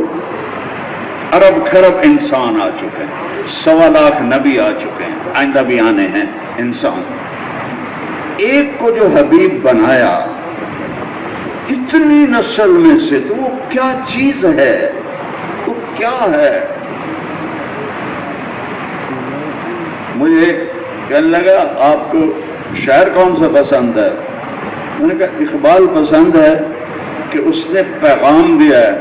ارب خرب انسان آ چکے ہیں، 1.25 لاکھ نبی آ چکے ہیں، آئندہ بھی آنے ہیں انسان. ایک کو جو حبیب بنایا اتنی نسل میں سے، تو وہ کیا چیز ہے کیا ہے؟ مجھے کہنے لگا آپ کو شاعر کون سا پسند ہے؟ میں نے کہا اقبال پسند ہے کہ اس نے پیغام دیا ہے،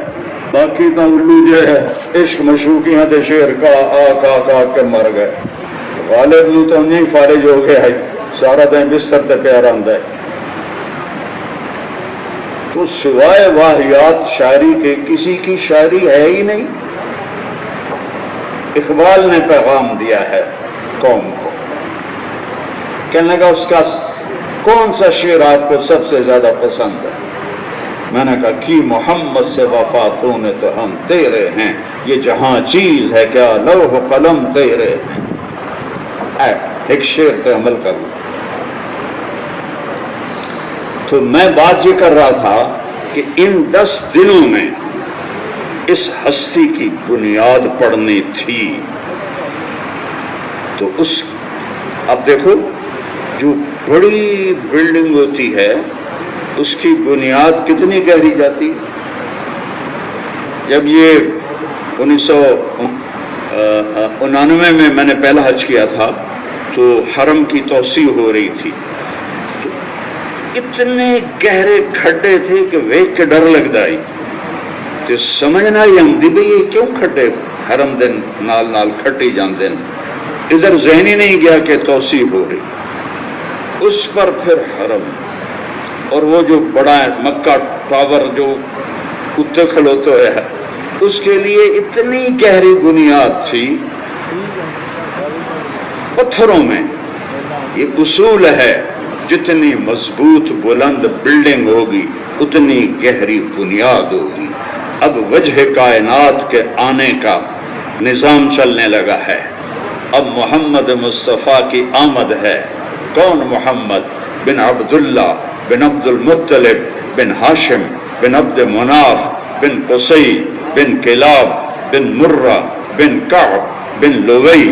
باقی کا الو جو ہے عشق مشوقیاں تے شعر کا کے مر گئے۔ غالب نو تو نہیں فارج ہو گیا ہے، سارا دن بستر تے پیا رہندا ہے۔ تو سوائے واہیات شاعری کے کسی کی شاعری ہے ہی نہیں۔ اقبال نے پیغام دیا ہے قوم کو۔ کہنے لگا اس کا کون سا شعر آپ کو سب سے زیادہ پسند ہے؟ میں نے کہا کی محمد سے وفا تو نے تو ہم تیرے ہیں، یہ جہاں چیز ہے کیا لوح قلم تیرے ہیں۔ ایک شعر پہ عمل کروں۔ تو میں بات یہ کر رہا تھا کہ ان 10 دنوں میں اس ہستی کی بنیاد پڑنی تھی، تو اس اب دیکھو جو بڑی بلڈنگ ہوتی ہے اس کی بنیاد کتنی گہری جاتی۔ جب یہ 1999 میں نے پہلا حج کیا تھا تو حرم کی توسیع ہو رہی تھی، تو اتنے گہرے کھڈے تھے کہ ویک کے ڈر لگتا ہی تو سمجھنا ہی ہم دی بھئی یہ کیوں کھڈے حرم دن نال نال کھٹی جان دن۔ ادھر ذہن ہی نہیں گیا کہ توسیع ہو رہی، اس پر پھر حرم اور وہ جو بڑا مکہ ٹاور جو اتنے کھلوتے ہے اس کے لیے اتنی گہری بنیاد تھی پتھروں میں۔ یہ اصول ہے جتنی مضبوط بلند بلڈنگ ہوگی اتنی گہری بنیاد ہوگی۔ اب وجہ کائنات کے آنے کا نظام چلنے لگا ہے، اب محمد مصطفیٰ کی آمد ہے۔ کون محمد؟ بن عبداللہ بن عبد المطلب بن ہاشم بن عبد مناف بن قصی بن کلاب بن مرہ بن کعب بن لوی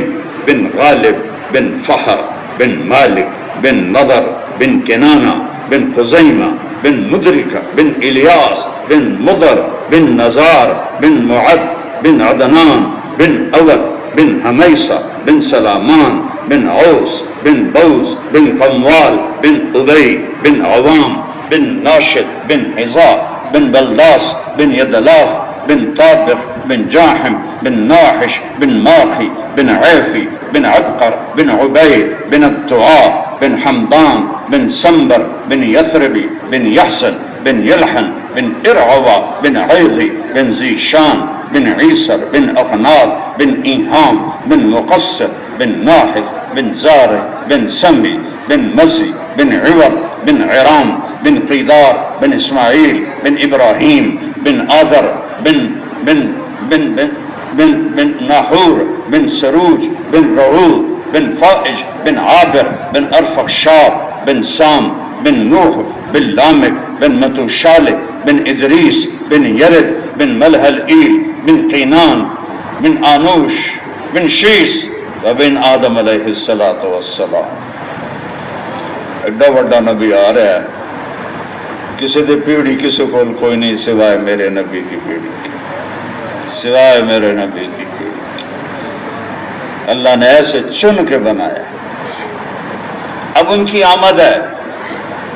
بن غالب بن فہر بن مالک بن نضر بن کنانہ بن خزیمہ بن مدرکہ بن الیاس بن مضر بن نزار بن معد بن عدنان بن اود بن حمیسہ بن سلامان بن عوس بن بوز بن قموال بن ابی بن عوام بن ناشد بن عزا بن بلداس بن یدلاف بن طابق بن جاحم بن ناحش بن ماخی بن عیفی بن عبقر بن عبید بن الدعاء بن حمدان بن سنبر بن یثربی بن یحسن بن یلحن بن ارعوہ بن عیضی بن زیشان بن عیسر بن اخناب بن ایہام بن مقصر بن ناحث بن زارع بن سمی بن مزی بن عوض بن عرام بن قیدار بن اسماعیل بن ابراہیم بن آذر بن بن بن بن بن بن ناحور بن سروج بن رعود بن فائج بن عابر بن ارفخشاد بن سام بن نوح بن لامک بن متوشالک بن ادریس بن یرد بن ملحل ایل بن قینان بن آنوش بن شیس وبن آدم علیہ السلام۔ ایڈا وڈا نبی آ رہا ہے، کسی دے پیڑھی کسی کو کوئی نہیں سوائے میرے نبی کی پیڑھی کی، سوائے میرے نبی کی پیڑھی کی۔ اللہ نے ایسے چن کے بنایا۔ اب ان کی آمد ہے۔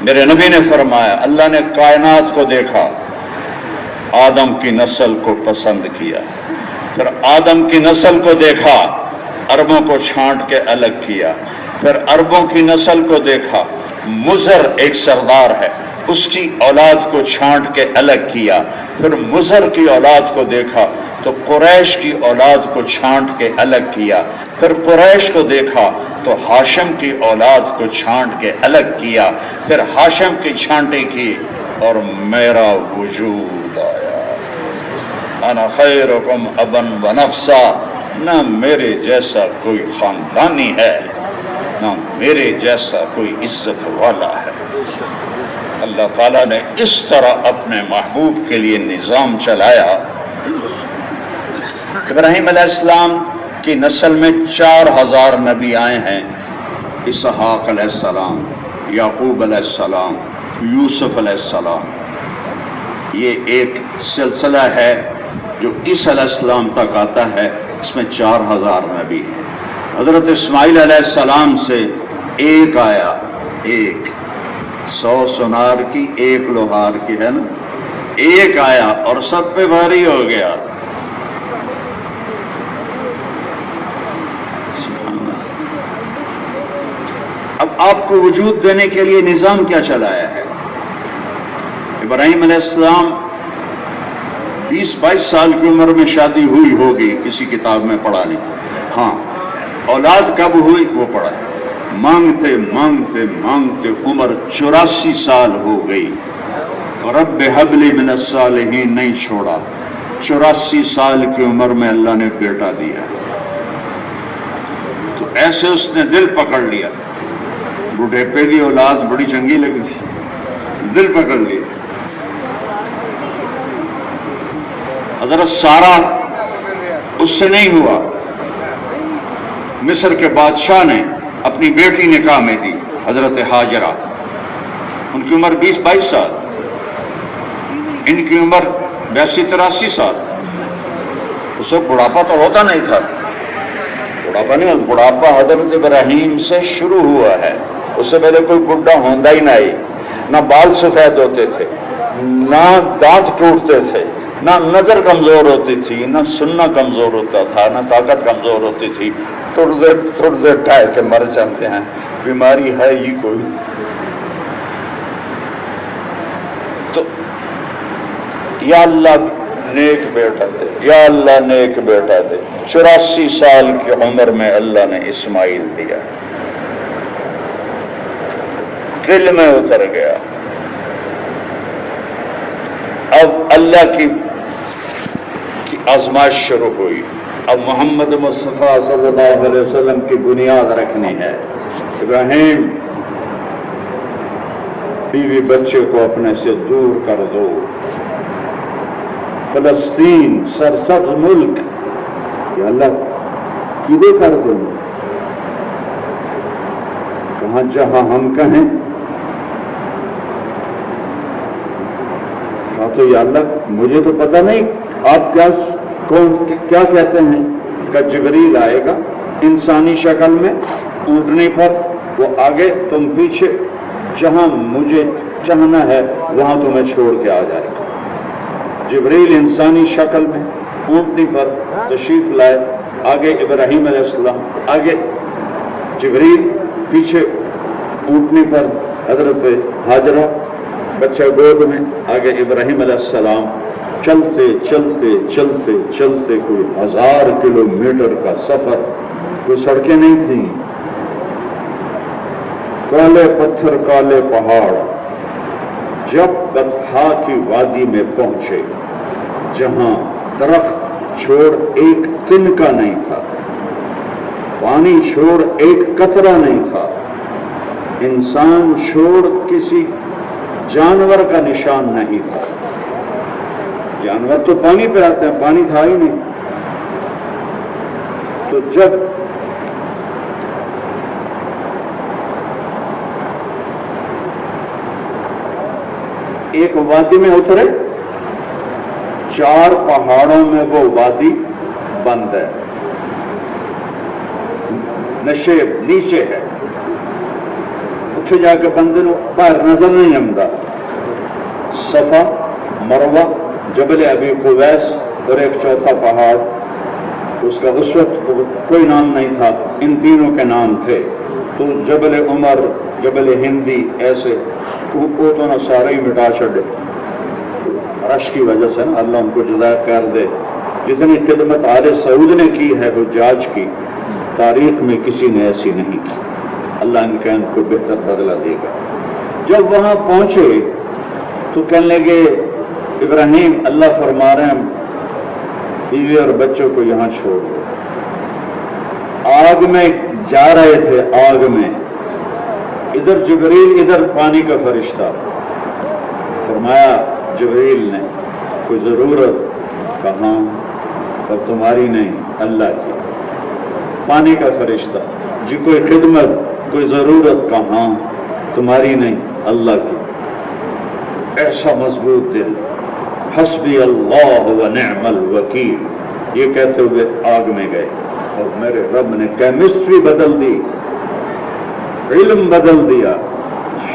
میرے نبی نے فرمایا اللہ نے کائنات کو دیکھا، آدم کی نسل کو پسند کیا، پھر آدم کی نسل کو دیکھا، عربوں کو چھانٹ کے الگ کیا، پھر عربوں کی نسل کو دیکھا، مضر ایک سردار ہے اس کی اولاد کو چھانٹ کے الگ کیا، پھر مضر کی اولاد کو دیکھا تو قریش کی اولاد کو چھانٹ کے الگ کیا، پھر قریش کو دیکھا تو ہاشم کی اولاد کو چھانٹ کے الگ کیا، پھر ہاشم کی چھانٹی کی اور میرا وجود آیا۔ انا خیرکم ابا و نفسا، نہ میرے جیسا کوئی خاندانی ہے، نہ میرے جیسا کوئی عزت والا ہے۔ اللہ تعالیٰ نے اس طرح اپنے محبوب کے لیے نظام چلایا۔ ابراہیم علیہ السلام کی نسل میں 4000 نبی آئے ہیں، اسحاق علیہ السلام، یعقوب علیہ السلام، یوسف علیہ السلام۔ یہ ایک سلسلہ ہے جو عیسیٰ علیہ السلام تک آتا ہے، اس میں 4000 نبی ہیں۔ حضرت اسماعیل علیہ السلام سے ایک آیا، ایک 100 سونار کی 1 لوہار کی ہے نا، ایک آیا اور سب پہ بھاری ہو گیا۔ اب آپ کو وجود دینے کے لیے نظام کیا چلایا ہے؟ ابراہیم علیہ السلام 20-22 سال کی عمر میں شادی ہوئی ہوگی، کسی کتاب میں پڑھا نہیں، ہاں اولاد کب ہوئی وہ پڑھا، مانگتے مانگتے مانگتے عمر 84 سال ہو گئی، رب حب لی من الصالحین نہیں چھوڑا، 84 سال کی عمر میں اللہ نے بیٹا دیا۔ تو ایسے اس نے دل پکڑ لیا، بڑھیپے دی اولاد بڑی چنگی لگی تھی، دل پکڑ لیا۔ حضرت سارہ اس سے نہیں ہوا، مصر کے بادشاہ نے اپنی بیٹی نکاح میں دی، حضرت ہاجرہ، ان کی عمر 20-22 سال، ان کی عمر 82-83 سال۔ اس وقت بڑھاپا تو ہوتا نہیں تھا، بڑھاپا نہیں، بڑھاپا حضرت ابراہیم سے شروع ہوا ہے، اس سے پہلے کوئی بڈھا ہوندا ہی نہیں، نہ بال سفید ہوتے تھے، نہ دانت ٹوٹتے تھے، نہ نظر کمزور ہوتی تھی، نہ سننا کمزور ہوتا تھا، نہ طاقت کمزور ہوتی تھی، تھوڑے دیر ٹھہر کے مر جاتے ہیں، بیماری ہے ہی کوئی۔ تو یا اللہ نیک بیٹا دے، یا اللہ نیک بیٹا دے۔ 84 سال کی عمر میں اللہ نے اسماعیل دیا، دل میں اتر گیا۔ اب اللہ کی آزمائش شروع ہوئی، اب محمد مصطفیٰ صلی اللہ علیہ وسلم کی بنیاد رکھنی ہے۔ ابراہیم بیوی بچے کو اپنے سے دور کر دو، فلسطین سرسبز ملک، یا اللہ کدھر کر دوں، کہاں جہاں ہم کہیں، کہا تو یا اللہ مجھے تو پتہ نہیں آپ کیا کہتے ہیں، کہ جبریل آئے گا انسانی شکل میں اونٹنی پر، وہ آگے تم پیچھے، جہاں مجھے چاہنا ہے وہاں تمہیں چھوڑ کے آ جائے گا۔ جبریل انسانی شکل میں اونٹنی پر تشریف لائے، آگے ابراہیم علیہ السلام، آگے جبریل، پیچھے اونٹنی پر حضرت ہاجرہ بچہ گود میں، آگے ابراہیم علیہ السلام۔ چلتے چلتے چلتے چلتے کوئی 1000 کلومیٹر کا سفر، کوئی سڑکیں نہیں تھیں، کالے پتھر کالے پہاڑ۔ جب بطحا کی وادی میں پہنچے، جہاں درخت چھوڑ ایک تنکا نہیں تھا، پانی چھوڑ ایک قطرہ نہیں تھا، انسان چھوڑ کسی جانور کا نشان نہیں تھا۔ جانور تو پانی پہ آتے ہیں، پانی تھا ہی نہیں۔ تو جب ایک وادی میں اترے، 4 پہاڑوں میں وہ وادی بند ہے، نشیب نیچے ہے، اتنے جا کے بندے نو باہر نظر نہیں آتا۔ صفا، مروہ، جبل ابی قبیس اور ایک چوتھا پہاڑ، اس کا اس وقت کوئی نام نہیں تھا، ان تینوں کے نام تھے۔ تو جبل عمر، جبل ہندی، ایسے وہ تو نہ سارے ہی مٹا چھڑے، رش کی وجہ سے نا، اللہ ان کو جزائے خیر دے۔ جتنی خدمت آل سعود نے کی ہے حجاج کی، تاریخ میں کسی نے ایسی نہیں کی، اللہ ان کو بہتر بدلہ دے گا۔ جب وہاں پہنچے تو کہنے لگے ابراہیم، اللہ فرما رہے ہیں بیوی اور بچوں کو یہاں چھوڑ دو۔ آگ میں جا رہے تھے، آگ میں، ادھر جبریل ادھر پانی کا فرشتہ۔ فرمایا جبریل نے، کوئی ضرورت؟ کہاں؟ اور تمہاری نہیں، اللہ کی۔ پانی کا فرشتہ، جی کوئی خدمت، کوئی ضرورت؟ کہاں؟ تمہاری نہیں، اللہ کی۔ ایسا مضبوط دل، حسبی اللہ و نعم الوکیل، یہ کہتے ہوئے آگ میں گئے، اور میرے رب نے کیمسٹری بدل دی، علم بدل دیا۔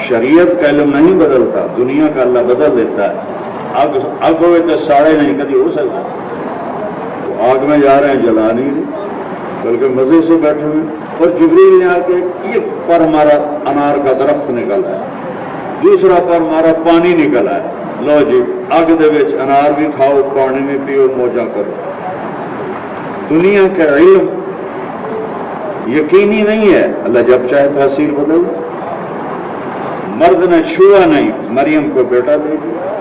شریعت کا علم نہیں بدلتا، دنیا کا اللہ بدل دیتا ہے۔ آگ ہوئے تو ساڑے نہیں کبھی ہو سکتا، تو آگ میں جا رہے ہیں، جلا نہیں رہے بلکہ مزے سے بیٹھے ہوئے، اور جبریل نے آ کے ایک پر مارا انار کا درخت نکلا ہے، دوسرا پر مارا پانی نکلا ہے، لو جی اگ دے وچ انار بھی کھاؤ، پانی میں پیو، موجہ کرو۔ دنیا کا علم یقینی نہیں ہے، اللہ جب چاہے تاثیر بدل۔ مرد نے چھوا نہیں، مریم کو بیٹا دے دیا۔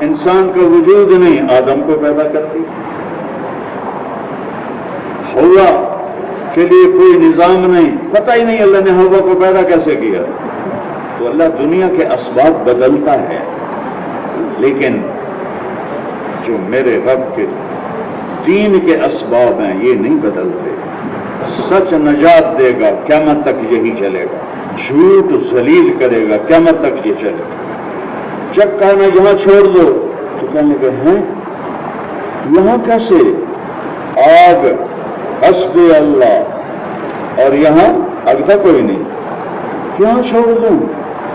انسان کا وجود نہیں، آدم کو پیدا کر دیا۔ ہوا کے لیے کوئی نظام نہیں، پتہ ہی نہیں اللہ نے ہوا کو پیدا کیسے کیا۔ تو اللہ دنیا کے اسباب بدلتا ہے، لیکن جو میرے رب کے دین کے اسباب ہیں یہ نہیں بدلتے۔ سچ نجات دے گا، قیامت تک یہی چلے گا، جھوٹ ذلیل کرے گا، قیامت تک یہ چلے گا۔ جب کہنا یہاں چھوڑ دو تو کہنے لگے ہیں یہاں کیسے؟ آگ حسب اللہ، اور یہاں اگتا کوئی نہیں، یہاں چھوڑ دوں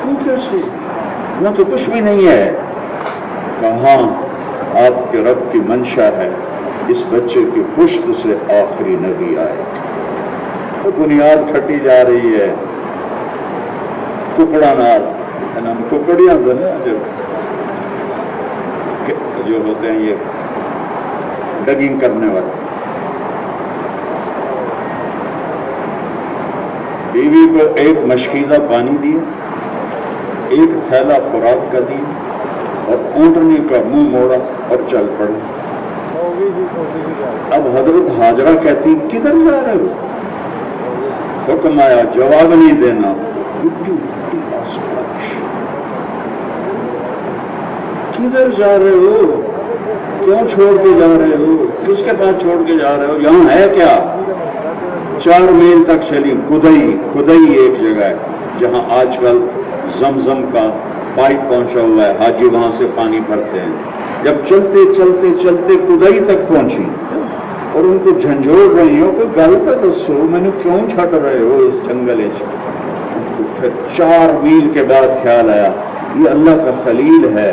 وہ کیسے؟ یہاں تو کچھ بھی نہیں ہے۔ کہاں آپ کے رب کی منشا ہے اس بچے کی پشت سے آخری نبی آئے، تو بنیاد کھٹی جا رہی ہے، ٹکڑا نال ٹکڑیاں جو ہوتے ہیں یہ ڈگنگ کرنے والے، بیوی کو ایک مشکیزہ پانی دیا، ایک تھیلا خوراک کا دیا، اور اونٹنی کا منہ موڑا اور چل پڑے۔ اب حضرت ہاجرہ کہتی کدھر جا رہے ہو؟ حکم آیا جواب نہیں دینا۔ کدھر جا رہے ہو؟ کیوں چھوڑ کے جا رہے ہو؟ کس کے پاس چھوڑ کے جا رہے ہو؟ یہاں ہے کیا؟ 4 میل تک چلی، خدئی ایک جگہ ہے جہاں آج کل زمزم کا پائپ پہنچا ہوا ہے، حاجی وہاں سے پانی بھرتے ہیں۔ جب چلتے چلتے چلتے خدئی تک پہنچی اور ان کو جھنجھوڑ رہی ہو کہ گل تو دسو میں نے کیوں چھٹ رہے ہو اس جنگل چ؟ پھر 4 میل کے بعد خیال آیا یہ اللہ کا خلیل ہے،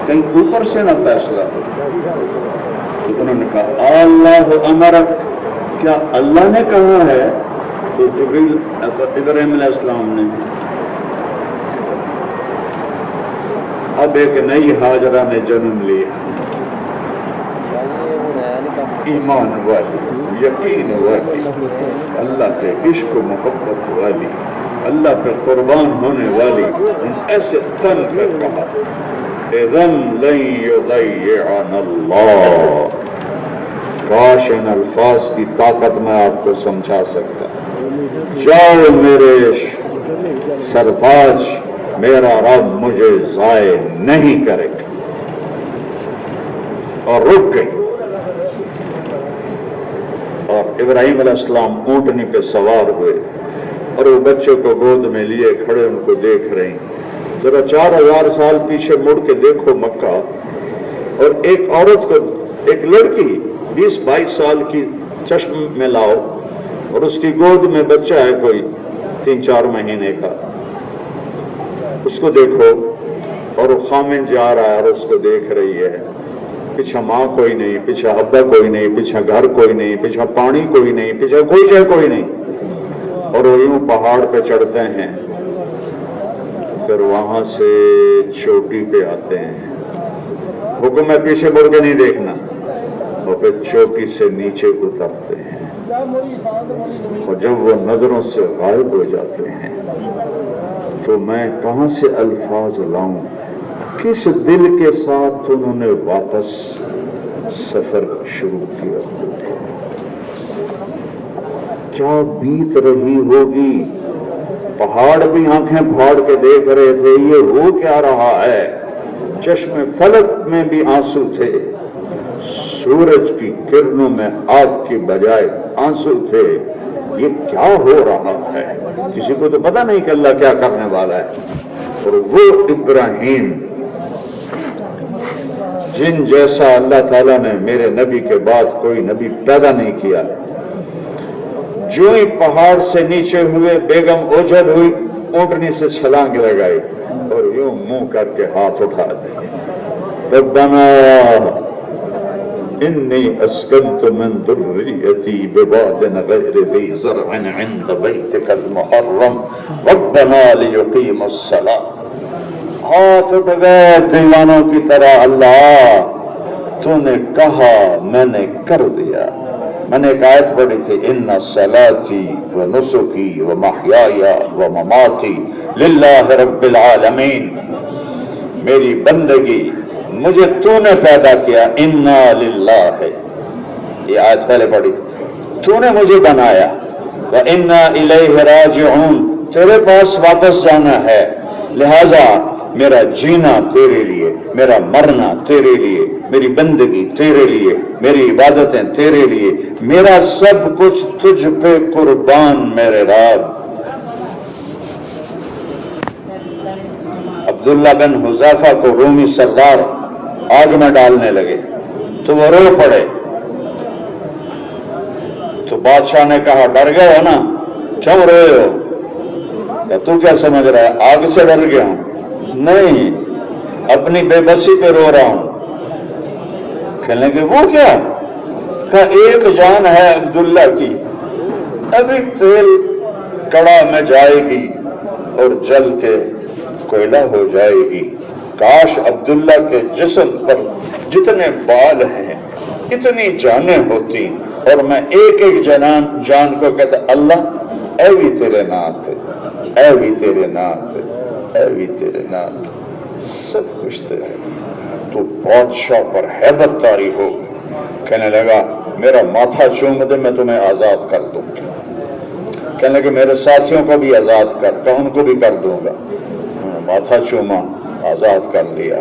کہیں اوپر سے نہ فیصلہ ہو۔ تو انہوں نے کہا اللہ امرک، کیا اللہ نے کہا ہے؟ تو جبریل ابراہیم علیہ السلام نے اب ایک نئی ہاجرہ نے جنم لیا، ایمان والی، یقین والی، اللہ کے عشق و محبت والی، اللہ پہ قربان ہونے والی، ان ایسے تن پہ کہا اذن لن یضیعنا اللہ۔ کاش ان الفاظ کی طاقت میں آپ کو سمجھا سکتا۔ جاؤ میرے سرتاج، میرا رب مجھے ضائع نہیں کرے گا، اور رک گئی۔ اور ابراہیم علیہ السلام اونٹنی پہ سوار ہوئے اور وہ بچوں کو گود میں لیے کھڑے ان کو دیکھ رہے ہیں۔ ذرا 4000 سال پیچھے مڑ کے دیکھو مکہ، اور ایک عورت کو، ایک لڑکی 20-22 سال کی چشم میں لاؤ اور اس کی گود میں بچہ ہے کوئی 3-4 مہینے کا، اس کو دیکھو، اور وہ خامن جا رہا ہے اور اس کو دیکھ رہی ہے، پیچھے ماں کوئی نہیں، پیچھے ابا کوئی نہیں، پیچھے گھر کوئی نہیں، پیچھے پانی کوئی نہیں، پیچھے کوئی شے کوئی نہیں، اور وہ یوں پہاڑ پہ چڑھتے ہیں، پھر وہاں سے چوٹی پہ آتے ہیں، حکم ہے پیچھے مڑ کے نہیں دیکھنا، اور پھر چوٹی سے نیچے اترتے ہیں، اور جب وہ نظروں سے غائب ہو جاتے ہیں تو میں کہاں سے الفاظ لاؤں، کس دل کے ساتھ انہوں نے واپس سفر شروع کیا، کیا بیت رہی ہوگی۔ پہاڑ بھی آنکھیں پھاڑ کے دیکھ رہے تھے یہ ہو کیا رہا ہے، چشم فلک میں بھی آنسو تھے، سورج کی کرنوں میں آگ کی بجائے آنسو تھے، یہ کیا ہو رہا ہے، کسی کو تو پتہ نہیں کہ اللہ کیا کرنے والا ہے۔ اور وہ ابراہیم جن جیسا اللہ تعالیٰ نے میرے نبی کے بعد کوئی نبی پیدا نہیں کیا. جو ہی پہاڑ سے نیچے ہوئے بیگم اوجھل ہوئی, اونٹنی سے چھلانگ لگائی اور یوں منہ کر کے ہاتھ اٹھا دے, ربنا انی اسکنت من ذریتی بواد غیر ذی زرع عند بیتک المحرم ربنا لیقیموا الصلاۃ. ہاتھ اٹھ گئے دیوانوں کی طرح, اللہ تو نے کہا میں نے کر دیا. میں نے ایک آیت پڑھی تھی, ان صلاتی و نسکی و محیای و مماتی للہ رب العالمین. میری بندگی مجھے تو نے پیدا کیا, انا للہ, یہ آیت پہلے پڑھی تھی, تو نے مجھے بنایا, و انا الیہ راجعون, تیرے پاس واپس جانا ہے, لہذا میرا جینا تیرے لیے, میرا مرنا تیرے لیے, میری بندگی تیرے لیے, میری عبادتیں تیرے لیے, میرا سب کچھ تجھ پہ قربان میرے رب. عبداللہ بن حذیفہ کو رومی سردار آگ میں ڈالنے لگے تو وہ رو پڑے. تو بادشاہ نے کہا ڈر گئے ہو نا, کیوں روئے ہو؟ یا تو کیا سمجھ رہا ہے آگ سے ڈر گیا ہوں؟ نہیں, اپنی بے بسی پہ رو رہا ہوں. کہنے کہ وہ کیا؟ کہا ایک جان ہے عبداللہ کی, ابھی تیل کڑا میں جائے گی اور جل کے کوئلہ ہو جائے گی. کاش عبداللہ کے جسم پر جتنے بال ہیں اتنی جانیں ہوتی اور میں ایک ایک جان کو کہتا اللہ اے بھی تیرے نات, اے بھی تیرے نات, اے بھی تیرے نات, سب کچھ تیرے. تو بادشاہ پر حیبت طاری ہو, کہنے لگا میرا ماتھا چوم دے میں تمہیں آزاد کر دوں گا. کہنے لگے میرے ساتھیوں کو بھی آزاد کر, کہ ان کو بھی کر دوں گا. ماتھا چوما, آزاد کر دیا.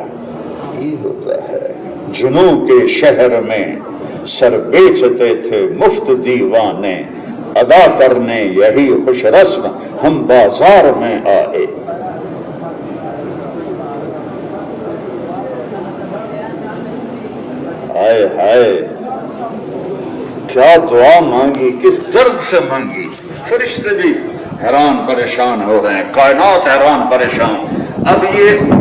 یہ ہوتا ہے جنوں کے شہر میں سر بیچتے تھے مفت دیوانے, ادا کرنے یہی خوش رسم ہم بازار میں آئے. ہائے ہائے کیا دعا مانگی, کس درد سے مانگی. فرشتے بھی حیران پریشان ہو رہے ہیں, کائنات حیران پریشان. اب یہ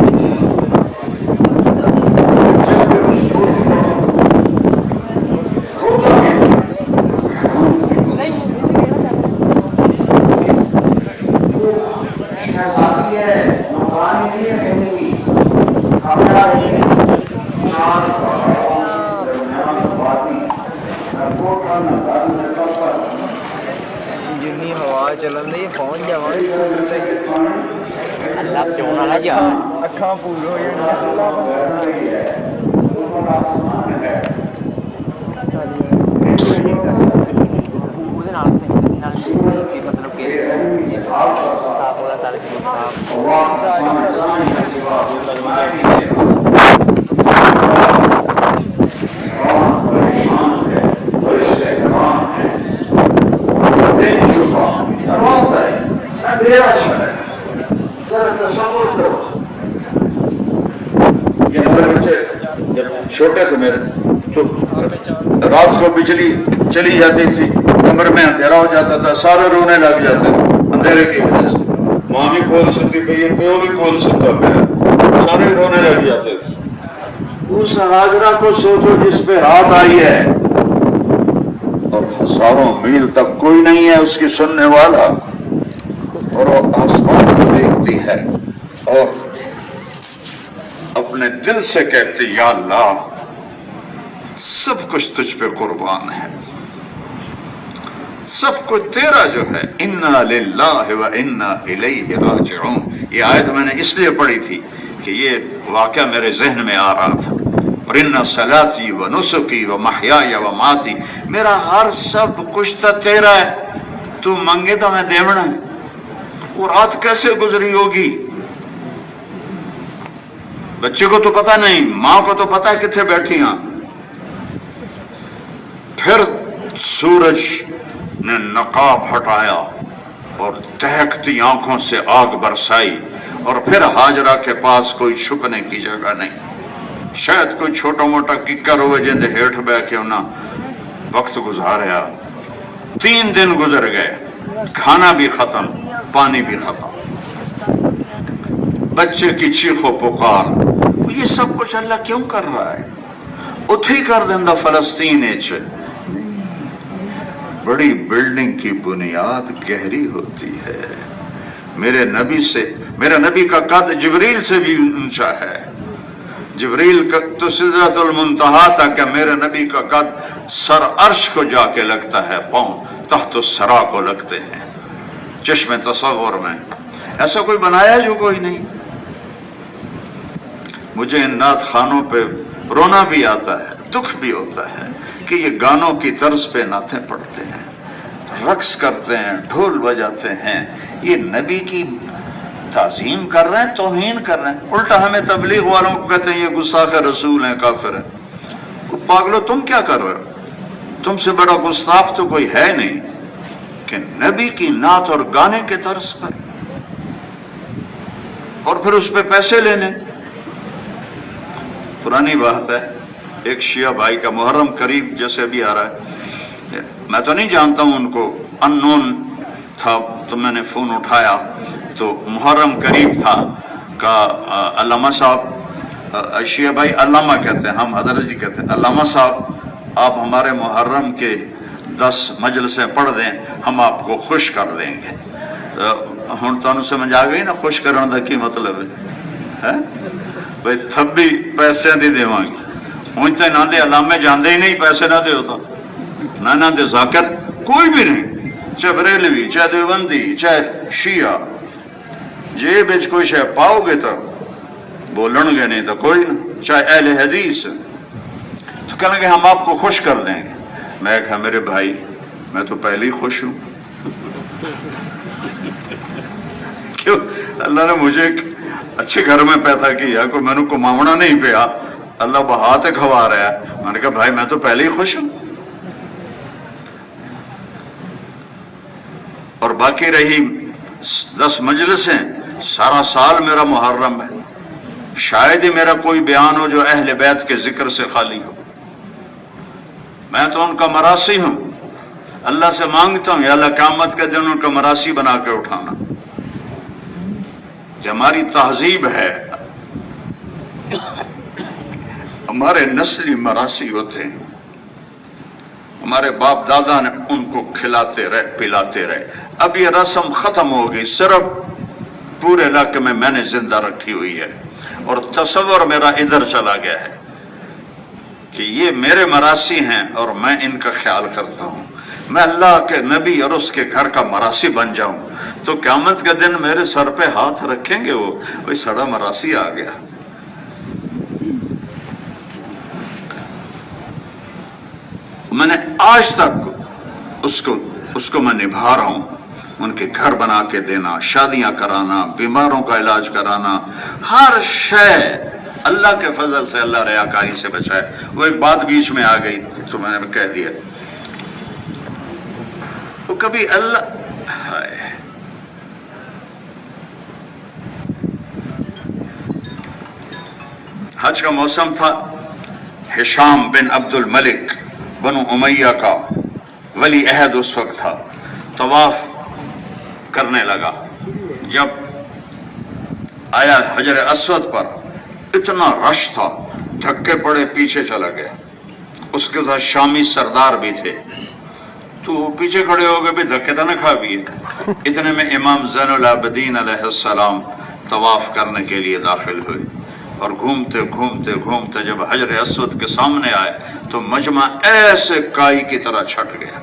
جنی ہوا چلن دی پہنچ جاواں سکول تے اللہ چون والا جا اکھاں پور ہو مطلب کہ چھوٹے تھے میرے تو رات کو بجلی چلی جاتی تھی, کمر میں اندھیرا ہو جاتا تھا, سارے رونے لگ جاتے اندھیرے کی وجہ سے. ماں بھی کھول سکتی تھی, پیو بھی کھول سکتا تھا, سارے رونے لگ جاتے تھے. اس ہاجرہ کو سوچو جس پہ رات آئی ہے اور ہزاروں میل تک کوئی نہیں ہے اس کی سننے والا, اور وہ آسمان کو دیکھتی ہے اور اپنے دل سے کہتی یا اللہ سب کچھ تجھ پہ قربان ہے, سب کچھ تیرا جو ہے. انا للہ و انا الیہ راجعون. یہ آیت میں نے اس لیے پڑھی تھی کہ یہ واقعہ میرے ذہن میں آ رہا تھا. اور ان صلاتی و نسکی و محیای و ماتی, میرا ہر سب کچھ تو تیرا ہے, تو منگے تو میں دیونا ہے. وہ رات کیسے گزری ہوگی بچے کو تو پتہ نہیں, ماں کو تو پتہ ہے کتنے بیٹھی ہیں. پھر سورج نے نقاب ہٹایا اور دہکتی آنکھوں سے آگ برسائی, اور پھر ہاجرہ کے پاس کوئی چھپنے کی جگہ نہیں. شاید کوئی چھوٹا موٹا ککر ہوئے جن دے ہیٹھ بے کے انہاں وقت گزاریا. 3 دن گزر گئے، کھانا بھی ختم، پانی بھی ختم، بچے کی چیخ و پکار. یہ سب کچھ اللہ کیوں کر رہا ہے؟ اتھی کر دیندہ فلسطین اچ. بڑی بلڈنگ کی بنیاد گہری ہوتی ہے. میرے نبی کا قد جبریل سے بھی اونچا ہے. جبریل کا تو سدرۃ المنتہا تھا کہ میرے نبی کا قد سر عرش کو جا کے لگتا ہے، پاؤں تحت الثری کو لگتے ہیں. چشم تصور میں ایسا کوئی بنایا جو کوئی نہیں. مجھے ان نعت خانوں پہ رونا بھی آتا ہے، دکھ بھی ہوتا ہے کہ یہ گانوں کی طرز پہ نعتیں پڑھتے ہیں، رقص کرتے ہیں، ڈھول بجاتے ہیں. یہ نبی کی تعظیم کر رہے ہیں، توہین کر رہے ہیں. الٹا ہمیں تبلیغ والوں کو کہتے ہیں یہ گستاخ رسول ہیں، کافر ہیں. پاگلو تم کیا کر رہے ہو؟ تم سے بڑا گستاخ تو کوئی ہے نہیں کہ نبی کی نعت اور گانے کے طرز پر اور پھر اس پہ پیسے لینے. پرانی بات ہے، ایک شیعہ بھائی کا محرم قریب جیسے بھی آ رہا ہے، میں تو نہیں جانتا ہوں ان کو، ان نون تھا تو میں نے فون اٹھایا تو محرم قریب تھا کا علامہ صاحب، شیعہ بھائی علامہ کہتے ہیں، ہم حضرت جی کہتے ہیں، علامہ صاحب آپ ہمارے محرم کے 10 مجلسیں پڑھ دیں، ہم آپ کو خوش کر دیں گے. ہن تانوں سمجھ آ گئی نا خوش کرن دا کی مطلب ہے؟ بھئی تھب بھی پیسے دی دیواں گے. ہن تے نہ دے علامے جاندے ہی نہیں، پیسے نہ دے ہوتا نہ دے ذاکر کوئی بھی نہیں، چاہے بریلوی، چاہے دیوبندی، چاہے شیعہ، جیب وچ کوئی شے پاؤ گے تو بولن گے، نہیں تو کوئی نہ. چاہے اہل حدیث تو کہیں گے ہم آپ کو خوش کر دیں گے. میں کہا میرے بھائی میں تو پہلے ہی خوش ہوں. کیوں؟ اللہ نے مجھے ایک اچھے گھر میں پیدا کیا، کوئی میں نے کو مامنا نہیں پیا، اللہ بہات کھوا رہا ہے. میں نے کہا بھائی میں تو پہلے ہی خوش ہوں. اور باقی رہی 10 مجلسیں، سارا سال میرا محرم ہے. شاید ہی میرا کوئی بیان ہو جو اہل بیت کے ذکر سے خالی ہو. میں تو ان کا مراسی ہوں. اللہ سے مانگتا ہوں یا اللہ قیامت کے دن ان کا مراسی بنا کے اٹھانا. کہ ہماری تہذیب ہے، ہمارے نسلی مراسی ہوتے ہیں، ہمارے باپ دادا نے ان کو کھلاتے رہے پلاتے رہے. اب یہ رسم ختم ہو گئی، صرف پورے علاقے میں نے زندہ رکھی ہوئی ہے. اور تصور میرا ادھر چلا گیا ہے کہ یہ میرے مراسی ہیں اور میں ان کا خیال کرتا ہوں. میں اللہ کے نبی اور اس کے گھر کا مراسی بن جاؤں تو قیامت کے دن میرے سر پہ ہاتھ رکھیں گے، وہ سڑا مراسی آ گیا. میں نے آج تک اس کو میں نبھا رہا ہوں. ان کے گھر بنا کے دینا، شادیاں کرانا، بیماروں کا علاج کرانا، ہر شے اللہ کے فضل سے. اللہ ریاکاری سے بچائے. وہ ایک بات بیچ میں آ گئی تو میں نے کہہ دیا، وہ کبھی اللہ حج کا موسم تھا. ہشام بن عبد الملک بنو امیہ کا ولی عہد اس وقت تھا. طواف کرنے لگا. جب آیا حجر اسود پر اتنا رش تھا، دھکے پڑے پیچھے چلا گیا. اس کے ساتھ شامی سردار بھی تھے تو پیچھے کھڑے ہو گئے بھی دھکے تو نہ کھا بھی. اتنے میں امام زین العابدین علیہ السلام طواف کرنے کے لیے داخل ہوئے اور گھومتے گھومتے گھومتے جب حجر اسود کے سامنے آئے تو مجمع ایسے کائی کی طرح چھٹ گیا.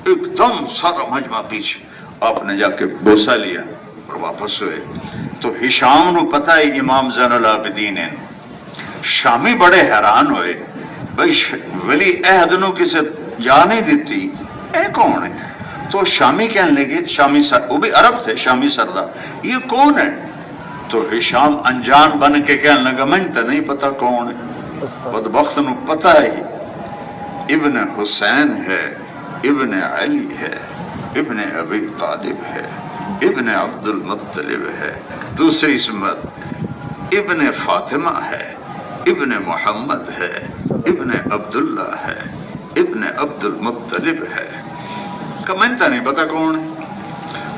ایک دم سارا مجمع پیچھے. آپ نے جا کے بوسہ لیا اور واپس ہوئے. تو ہشام نو پتہ ہے امام زین العابدین ہیں. شامی بڑے حیران ہوئے، بھئی ولی عہد نو کسے جا نہیں دیتی، اے کون ہے؟ تو شامی کہنے لگے، شامی وہ بھی عرب تھے، شامی سردار، یہ کون ہے؟ تو ہشام انجان بن کے کہنے لگا میں تو نہیں پتا کون ہے. بدبخت نو پتہ ہے ابن حسین ہے، ابن علی ہے، ابن ابی طالب ہے، ابن عبد المطلب ہے، دوسری اسمت ابن فاطمہ ہے، ابن محمد ہے، ابن عبداللہ ہے، ابن عبد المطلب ہے. کمنتا نہیں پتا کون ہے.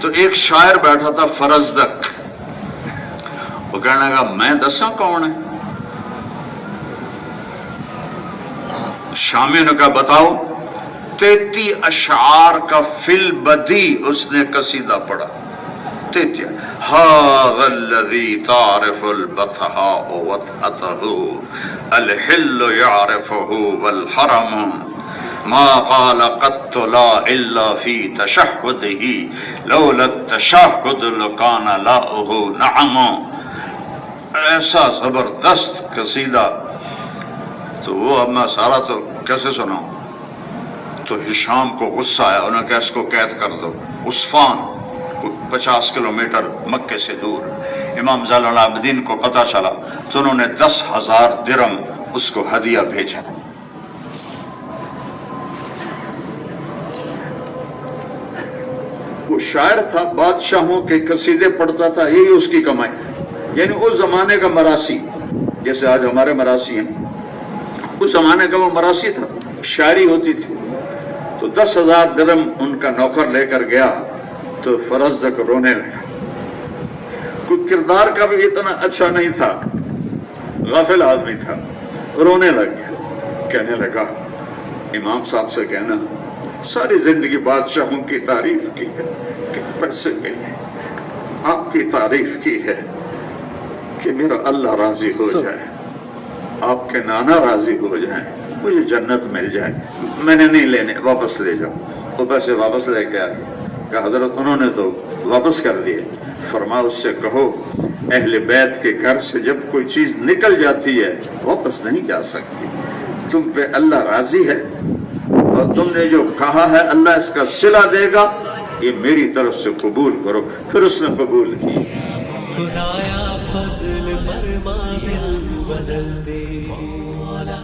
تو ایک شاعر بیٹھا تھا فرزدق، وہ کہنے لگا میں دساں کون ہے؟ شامی نے کہا بتاؤ. 33 اشعار کا فی البدی اس نے قصیدہ پڑھا. 33 هذا الذي تعرف البطحاء وطأته الحل يعرفه والحرم ما قال قط لا الا في تشهده لولا التشهد لكان لاؤه نعم. ایسا زبردست قصیدہ. تو وہ اب میں سارا تو کیسے سناؤں؟ تو ہشام کو غصہ آیا، انہوں نے کہا اس کو قید کر دو. عثفان 50 کلومیٹر مکے سے دور. امام زین العابدین کو پتہ چلا تو انہوں نے 10,000 درم اس کو ہدیہ بھیجا. وہ شاعر تھا، بادشاہوں کے قصیدے پڑھتا تھا، یہی اس کی کمائی. یعنی اس زمانے کا مراسی، جیسے آج ہمارے مراسی ہیں، اس زمانے کا وہ مراسی تھا، شاعری ہوتی تھی. تو 10,000 درم ان کا نوکر لے کر گیا تو فرزدق رونے لگا. کوئی کردار کا بھی اتنا اچھا نہیں تھا، غافل آدمی تھا. رونے لگ گیا، کہنے لگا امام صاحب سے کہنا ساری زندگی بادشاہوں کی تعریف کی ہے کہ پیسے ملے، آپ کی تعریف کی ہے کہ میرا اللہ راضی ہو جائے، آپ کے نانا راضی ہو جائیں، مجھے جنت مل جائے. میں نے نہیں لینے، واپس لے جاؤ. وہ پیسے واپس لے کے آئے. کہا حضرت انہوں نے تو واپس کر دیے. فرما اس سے کہو اہل بیت کے گھر سے جب کوئی چیز نکل جاتی ہے واپس نہیں جا سکتی. تم پہ اللہ راضی ہے اور تم نے جو کہا ہے اللہ اس کا صلہ دے گا، یہ میری طرف سے قبول کرو. پھر اس نے قبول کی. خدایا فضل فرما دل بدل دے مولا.